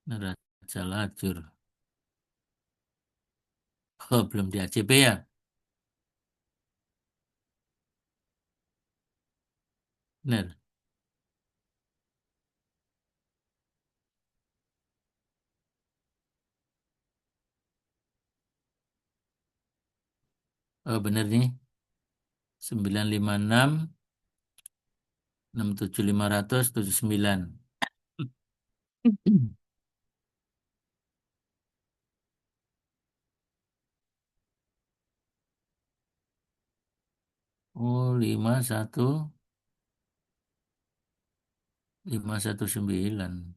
neraca lajur. Oh, belum di AJP ya? Benar. Oh, benar nih. 956, 67500, 79. Oh, 51, 519.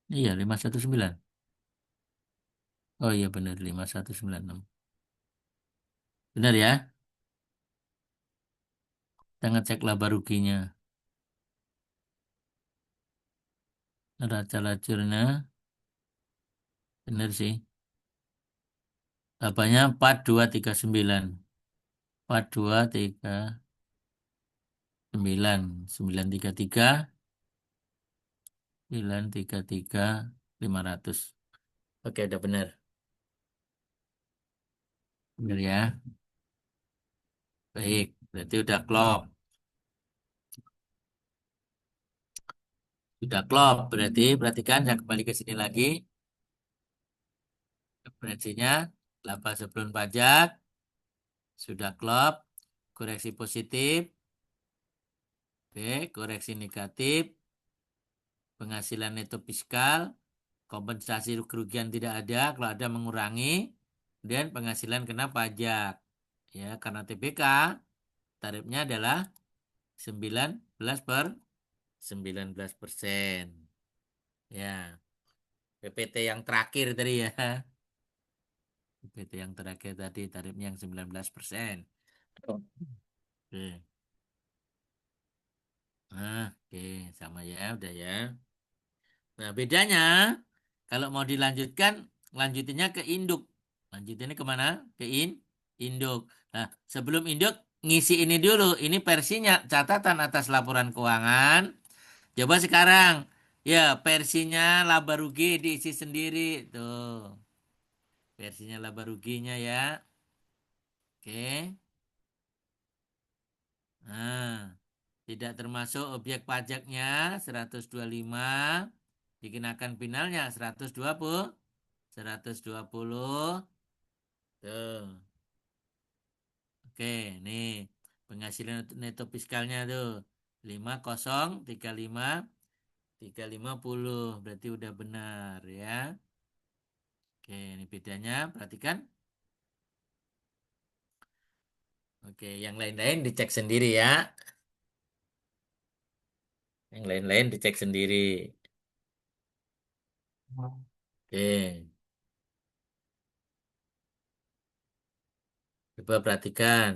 Iya, 519. Oh iya benar 5196. Benar ya? Kita ngecek laba ruginya. Neraca lajurnya benar sih. Labanya 4239. 4239. 933. 933. 500. Oke, udah benar. Benar ya. Baik, berarti udah klop. Sudah klop, berarti perhatikan saya kembali ke sini lagi. Referensinya laba sebelum pajak sudah klop. Koreksi positif, oke, koreksi negatif, penghasilan neto fiskal, kompensasi kerugian tidak ada, kalau ada mengurangi, dan penghasilan kena pajak. Ya, karena TBK tarifnya adalah 19%. Ya, PPT yang terakhir tadi ya. PPT yang terakhir tadi tarifnya yang 19%. Oke. Nah, oke, sama ya, udah ya. Nah, bedanya kalau mau dilanjutkan, lanjutinnya ke induk. Lanjutinnya kemana? Ke induk. Nah, sebelum induk, ngisi ini dulu. Ini versinya, catatan atas laporan keuangan. Coba sekarang, ya versinya laba rugi diisi sendiri. Tuh, versinya laba ruginya ya. Oke. Nah, tidak termasuk objek pajaknya 125, dikenakan finalnya 120, 120. Tuh. Oke, nih penghasilan neto fiskalnya tuh 50, 35, 350. Berarti udah benar ya. Oke, ini bedanya perhatikan. Oke, yang lain-lain dicek sendiri ya. Yang lain-lain dicek sendiri. Oke, coba perhatikan.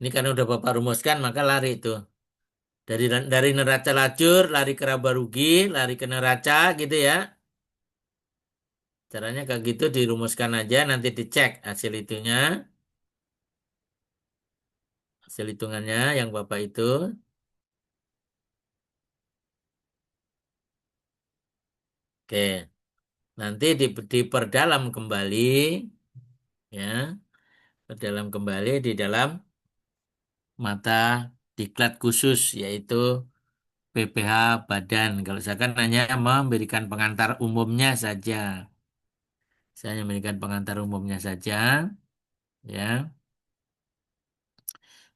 Ini kan udah Bapak rumuskan, maka lari itu. Dari neraca lacur, lari ke laba rugi, lari ke neraca gitu ya. Caranya kayak gitu dirumuskan aja, nanti dicek hasil itunya, hasil hitungannya yang Bapak itu. Oke, nanti diperdalam kembali, ya, perdalam kembali di dalam mata diklat khusus, yaitu PPh Badan. Kalau saya kan hanya memberikan pengantar umumnya saja. Saya hanya memberikan pengantar umumnya saja, ya.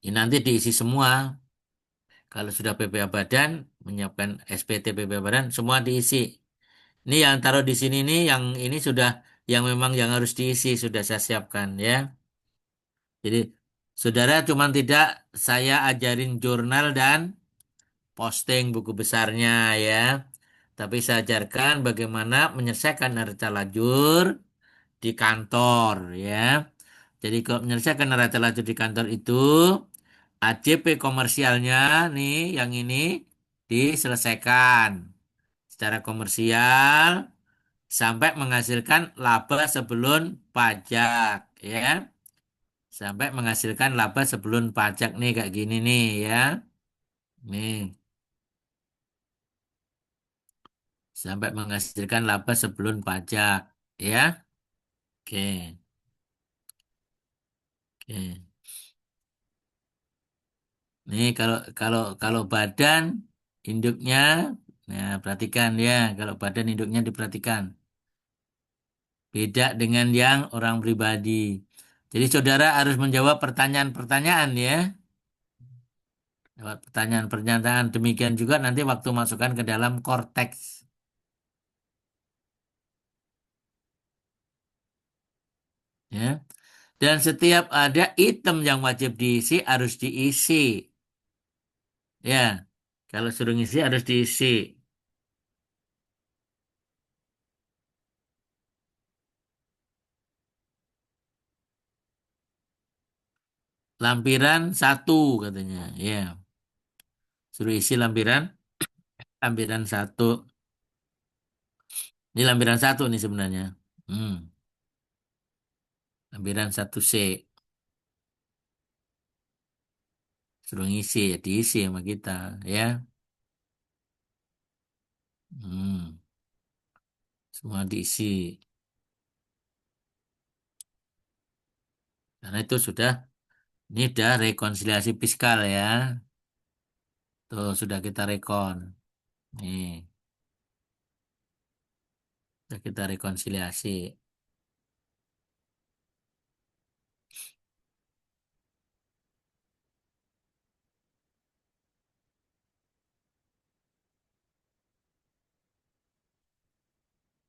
Ini nanti diisi semua. Kalau sudah PPh Badan, menyiapkan SPT PPh Badan, semua diisi. Ini yang taruh di sini nih, yang ini sudah, yang memang yang harus diisi, sudah saya siapkan, ya. Jadi, saudara cuma tidak saya ajarin jurnal dan posting buku besarnya, ya. Tapi saya ajarkan bagaimana menyelesaikan neraca lajur di kantor, ya. Jadi kalau menyelesaikan neraca lajur di kantor itu, AJP komersialnya nih yang ini diselesaikan secara komersial sampai menghasilkan laba sebelum pajak ya. Sampai menghasilkan laba sebelum pajak nih kayak gini nih ya. Nih, sampai menghasilkan laba sebelum pajak ya. Oke. Oke. Nih kalau kalau kalau badan induknya, nah perhatikan ya, kalau badan induknya diperhatikan. Beda dengan yang orang pribadi. Jadi saudara harus menjawab pertanyaan-pertanyaan ya. Jawab pertanyaan-pertanyaan. Demikian juga nanti waktu masukkan ke dalam korteks. Ya. Dan setiap ada item yang wajib diisi harus diisi. Ya. Kalau suruh ngisi harus diisi. Lampiran satu katanya. Ya. Suruh isi lampiran satu. Ini lampiran satu nih sebenarnya. Hmm. Lampiran satu C. Suruh ngisi, ya diisi sama kita. Ya. Hmm. Semua diisi. Karena itu sudah, ini udah rekonsiliasi fiskal ya. Tuh, sudah kita rekon. Nih, sudah kita rekonsiliasi.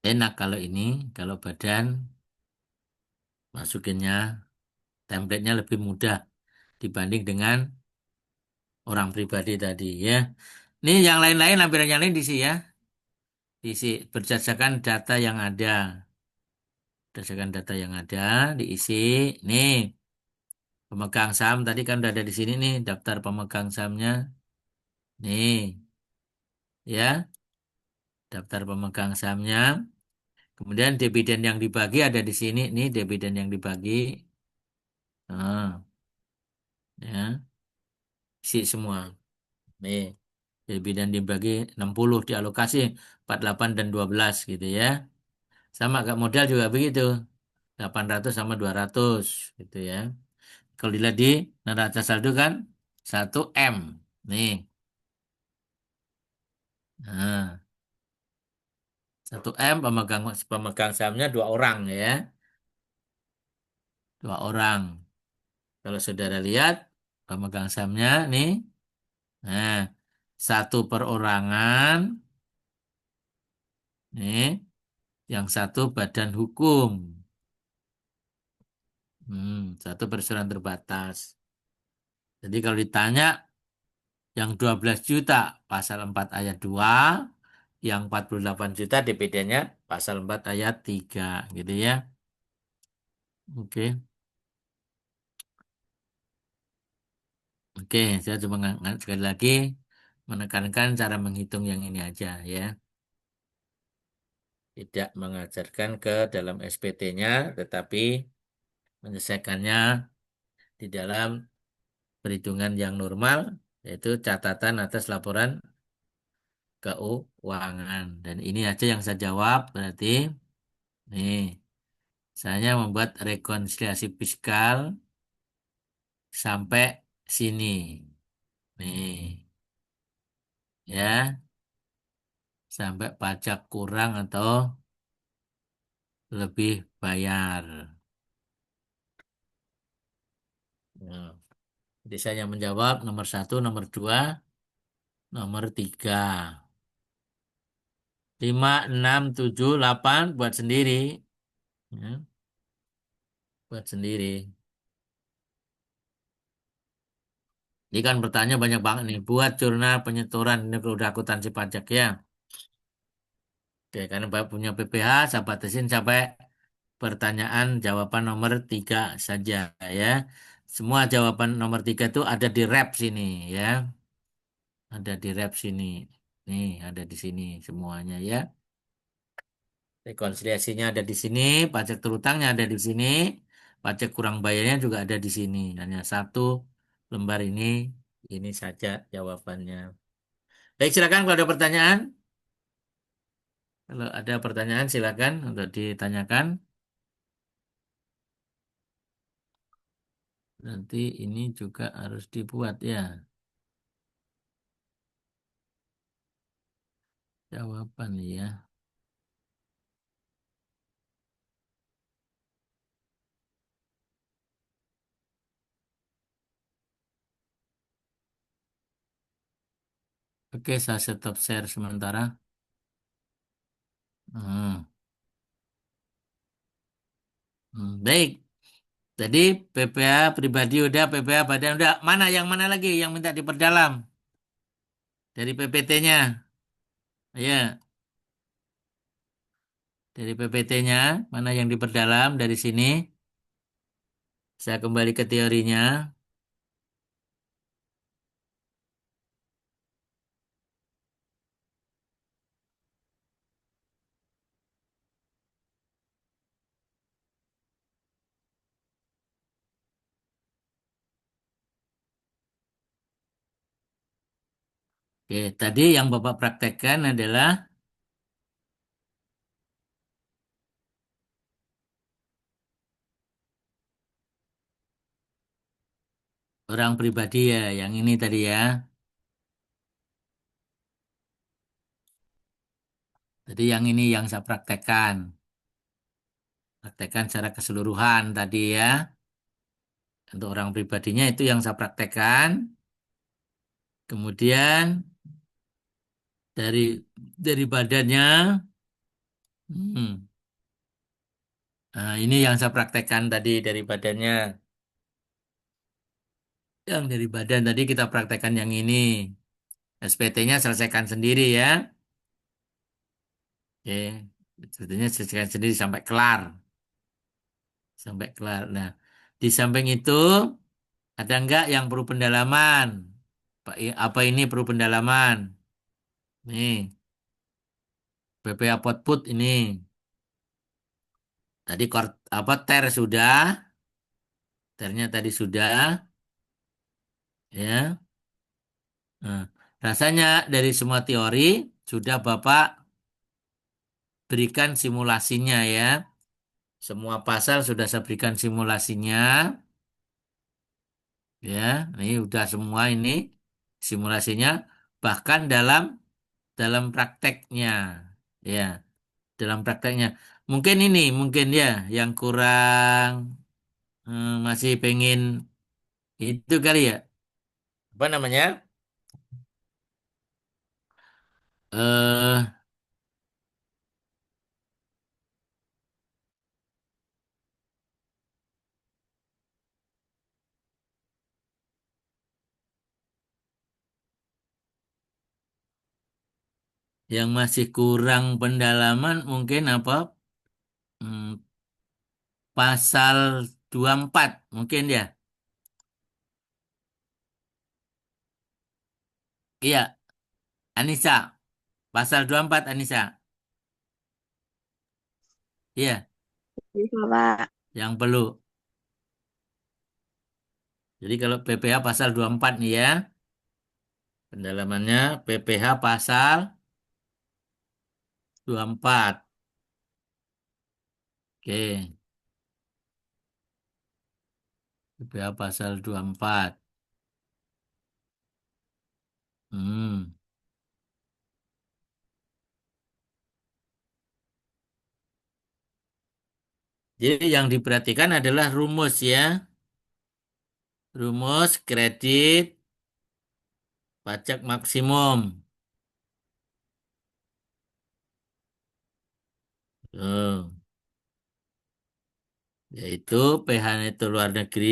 Enak kalau ini, kalau badan, masukinnya, template-nya lebih mudah dibanding dengan orang pribadi tadi ya. Ini yang lain-lain, lampiran yang lain diisi ya. Diisi berdasarkan data yang ada. Berdasarkan data yang ada, diisi. Nih, pemegang saham tadi kan udah ada di sini nih, daftar pemegang sahamnya. Nih, ya, daftar pemegang sahamnya. Kemudian dividen yang dibagi ada di sini. Nih, dividen yang dibagi. Nah, ya, isi semua. Nih, dividen dibagi 60 dialokasi 48 dan 12 gitu ya. Sama agak modal juga begitu. 800 sama 200 gitu ya. Kalau dilihat di neraca saldo kan 1 M. Nih. Nah, 1 M pemegang pemegang sahamnya 2 orang ya. 2 orang. Kalau saudara lihat pemegang sahamnya nih. Nah, satu perorangan. Nih, yang satu badan hukum. Satu perusahaan terbatas. Jadi kalau ditanya yang 12 juta pasal 4 ayat 2, yang 48 juta dividennya pasal 4 ayat 3 gitu ya. Oke. Oke, saya cuma sekali lagi menekankan cara menghitung yang ini aja ya. Tidak mengajarkan ke dalam SPT-nya, tetapi menyelesaikannya di dalam perhitungan yang normal, yaitu catatan atas laporan keuangan. Dan ini aja yang saya jawab, berarti nih, saya membuat rekonsiliasi fiskal sampai sini. Nih, ya, sampai pajak kurang atau lebih bayar. Nah, jadi saya menjawab nomor satu, nomor dua, nomor tiga. Lima, enam, tujuh, delapan, buat sendiri. Ya, buat sendiri. Ini kan pertanyaan banyak banget nih. Buat jurnal penyetoran ini udah akuntansi pajak ya. Oke, karena Bapak punya PPH, saya batasin sampai pertanyaan jawaban nomor tiga saja ya. Semua jawaban nomor tiga itu ada di rep sini ya. Ada di rep sini. Nih, ada di sini semuanya ya. Rekonsiliasinya ada di sini, pajak terutangnya ada di sini, pajak kurang bayarnya juga ada di sini. Hanya satu lembar ini saja jawabannya. Baik, silakan kalau ada pertanyaan. Kalau ada pertanyaan silakan untuk ditanyakan. Nanti ini juga harus dibuat ya jawaban ya. Oke, saya stop share sementara. Hmm. Baik. Jadi PPA pribadi udah, PPA badan udah. Mana yang mana lagi yang minta diperdalam dari PPT-nya? Ya, dari PPT-nya mana yang diperdalam dari sini? Saya kembali ke teorinya. Oke, tadi yang Bapak praktekkan adalah orang pribadi ya, yang ini tadi ya. Jadi yang ini yang saya praktekkan. Praktekkan secara keseluruhan tadi ya. Untuk orang pribadinya itu yang saya praktekkan. Kemudian dari badannya, hmm, nah, ini yang saya praktekkan tadi dari badannya. Yang dari badan tadi kita praktekkan yang ini. SPT-nya selesaikan sendiri ya. Oke, SPT-nya selesaikan sendiri sampai kelar. Sampai kelar. Nah, di samping itu ada enggak yang perlu pendalaman? Apa ini perlu pendalaman? Nih, PPH output ini. Tadi apa ter sudah, ternya tadi sudah, ya. Nah, rasanya dari semua teori sudah Bapak berikan simulasinya ya. Semua pasal sudah saya berikan simulasinya, ya. Ini udah semua ini simulasinya, bahkan dalam prakteknya, ya. Dalam prakteknya, mungkin ya yang kurang masih pengen itu kali ya. Apa namanya? eh yang masih kurang pendalaman mungkin apa? Hmm, pasal 24 mungkin ya. Iya, Anissa. Pasal 24 Anissa. Iya, Bisa, Pak. yang perlu. Jadi kalau PPH pasal 24 nih ya, pendalamannya PPH pasal 24. Oke, PPH pasal 24. Hmm. Jadi yang diperhatikan adalah rumus ya. Rumus kredit pajak maksimum. Tuh. Yaitu PH itu luar negeri.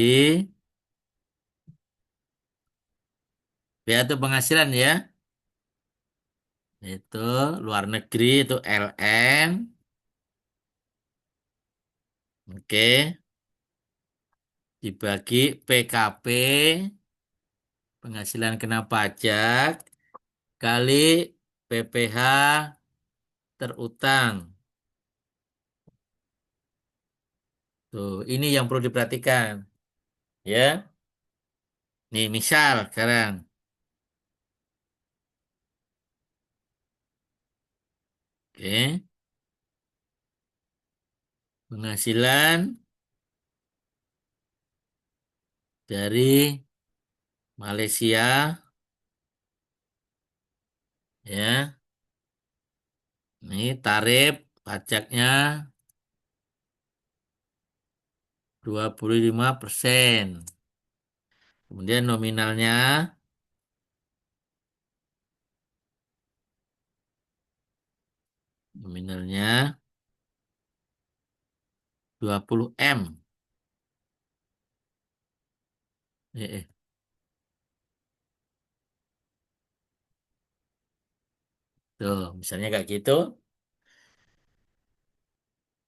PH itu penghasilan ya. Itu luar negeri itu LN. Oke. Dibagi PKP. Penghasilan kena pajak. Kali PPH terutang. Tuh, ini yang perlu diperhatikan. Ya. Nih misal sekarang. Oke. Penghasilan dari Malaysia. Ya. Ini tarif pajaknya 25%. Kemudian nominalnya 20 M. Eh, eh. Tuh, misalnya kayak gitu,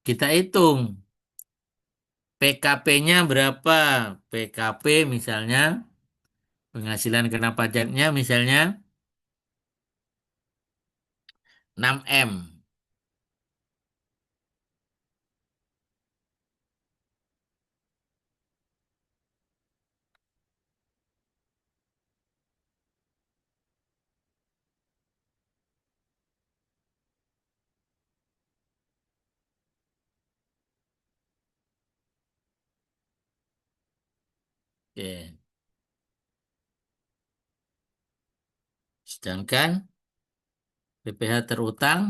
kita hitung PKP-nya berapa. PKP misalnya, penghasilan kena pajaknya misalnya 6 M. Oke. Sedangkan PPH terutang,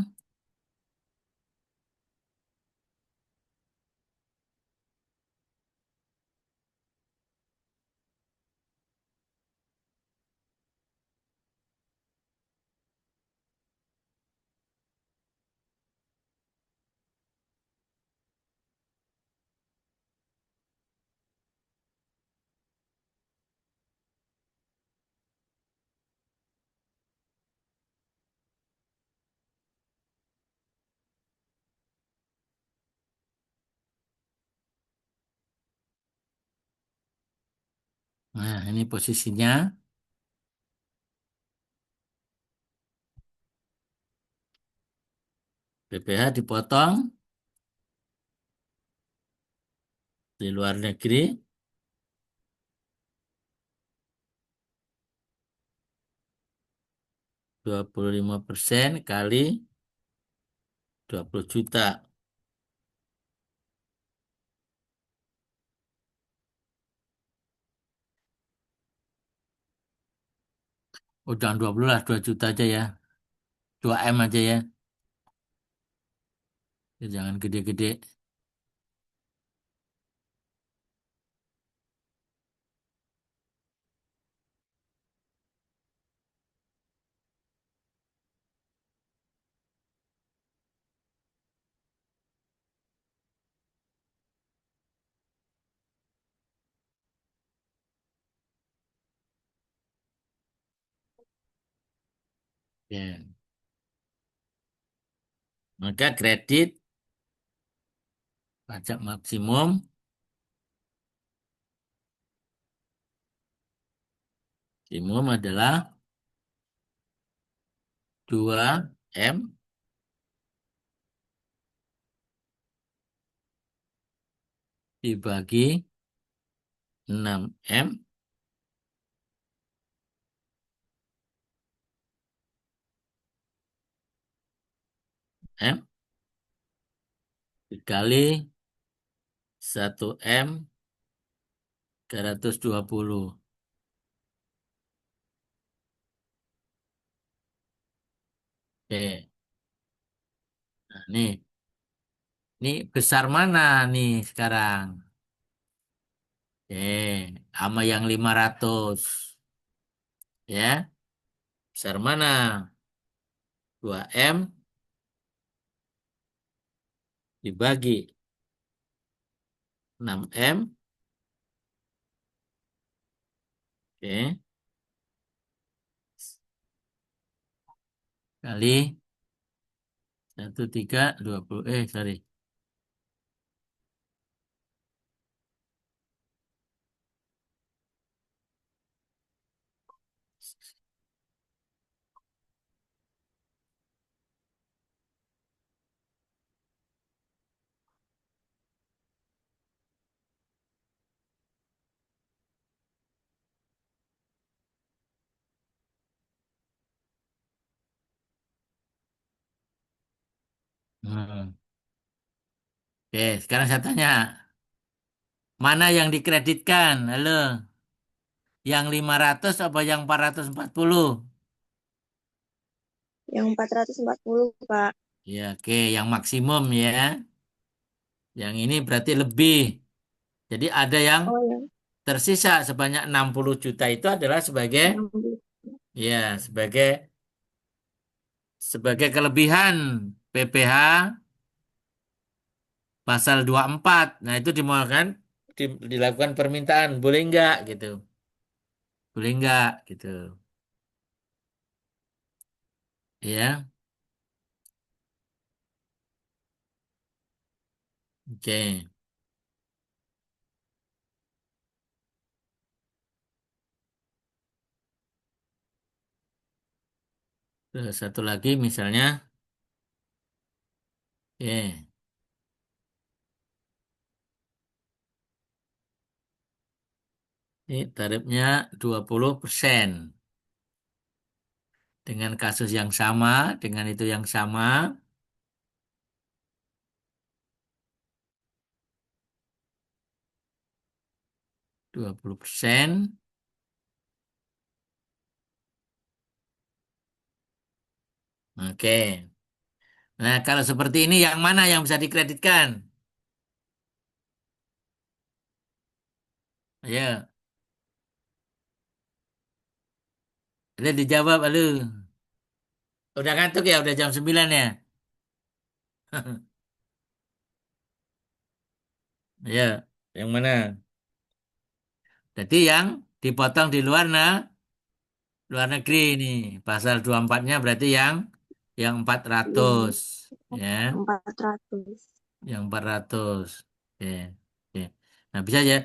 nah ini posisinya. PPh dipotong di luar negeri 25% kali 20 juta. Oh, jangan 20 lah, 2 juta aja ya. 2M aja ya. Ya, jangan gede-gede. Ya. Maka kredit pajak maksimum adalah 2M dibagi 6M M dikali 1M 320. Oke. Nah, ini besar mana nih sekarang? Sama yang 500. Ya, besar mana? 2M dibagi 6M. Oke. Kali 1320. Sorry. Hmm. Oke, sekarang saya tanya. Mana yang dikreditkan? Halo, yang 500 apa yang 440? Yang 440, Pak. Ya, oke, yang maksimum ya. Yang ini berarti lebih. Jadi ada yang Oh, yang tersisa sebanyak 60 juta itu adalah sebagai 60. ya, sebagai kelebihan PPh pasal 24. Nah, itu dimaukan dilakukan permintaan, boleh enggak gitu. Boleh enggak gitu. Ya. Oke. Terus satu lagi misalnya, ya, ini tarifnya 20%. Dengan kasus yang sama, dengan itu yang sama, 20%. Oke. Nah, kalau seperti ini yang mana yang bisa dikreditkan? Ya, udah dijawab, lu. Udah ngantuk ya, udah jam 9 ya. Ya, yang mana? Jadi yang dipotong di luar luar negeri ini. Pasal 24-nya berarti yang 400 Yang ya, 400. yang 400. Oke. Oke. Nah, bisa ya.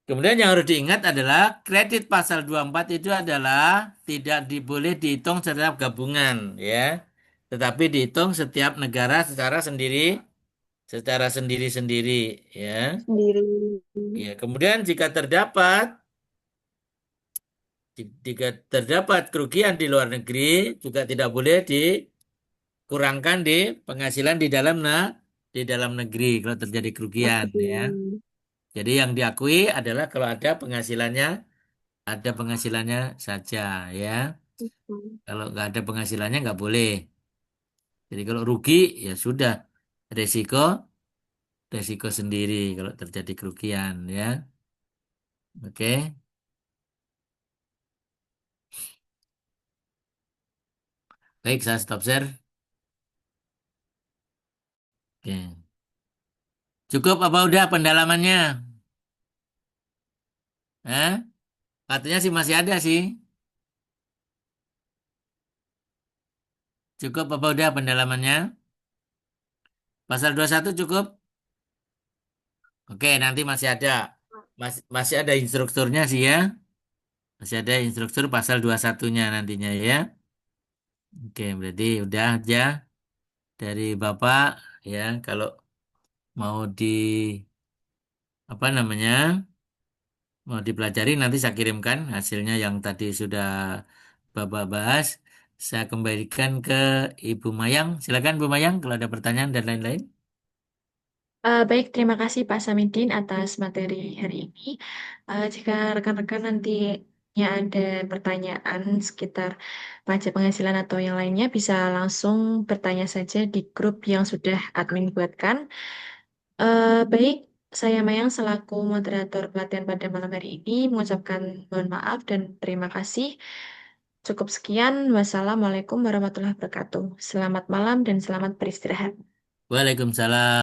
Kemudian yang harus diingat adalah kredit pasal 24 itu adalah tidak boleh dihitung secara gabungan ya. tetapi dihitung setiap negara secara sendiri-sendiri, ya. Sendiri. Ya, kemudian jika terdapat kerugian di luar negeri juga tidak boleh dikurangkan di penghasilan di dalam negeri kalau terjadi kerugian, Negeri. ya. Jadi yang diakui adalah kalau ada penghasilannya saja, ya. Hmm. Kalau nggak ada penghasilannya nggak boleh. Jadi kalau rugi ya sudah resiko resiko sendiri kalau terjadi kerugian, ya. Oke. Baik, saya stop share. Oke. Cukup apa udah pendalamannya? Hah? Katanya sih masih ada sih. Cukup apa udah pendalamannya? Pasal 21 cukup? Oke, nanti masih ada instrukturnya sih, ya. Masih ada instruktur pasal 21-nya nantinya, ya. Oke, berarti udah aja dari Bapak, ya. Kalau mau apa namanya? Mau dipelajari nanti saya kirimkan hasilnya yang tadi sudah Bapak bahas. Saya kembalikan ke Ibu Mayang. Silakan Bu Mayang kalau ada pertanyaan dan lain-lain. Baik, terima kasih Pak Samidin atas materi hari ini. Jika rekan-rekan nantinya ada pertanyaan sekitar pajak penghasilan atau yang lainnya, bisa langsung bertanya saja di grup yang sudah admin buatkan. Baik, saya Mayang selaku moderator pelatihan pada malam hari ini mengucapkan mohon maaf dan terima kasih. Cukup sekian. Wassalamualaikum warahmatullahi wabarakatuh. Selamat malam dan selamat beristirahat. Waalaikumsalam.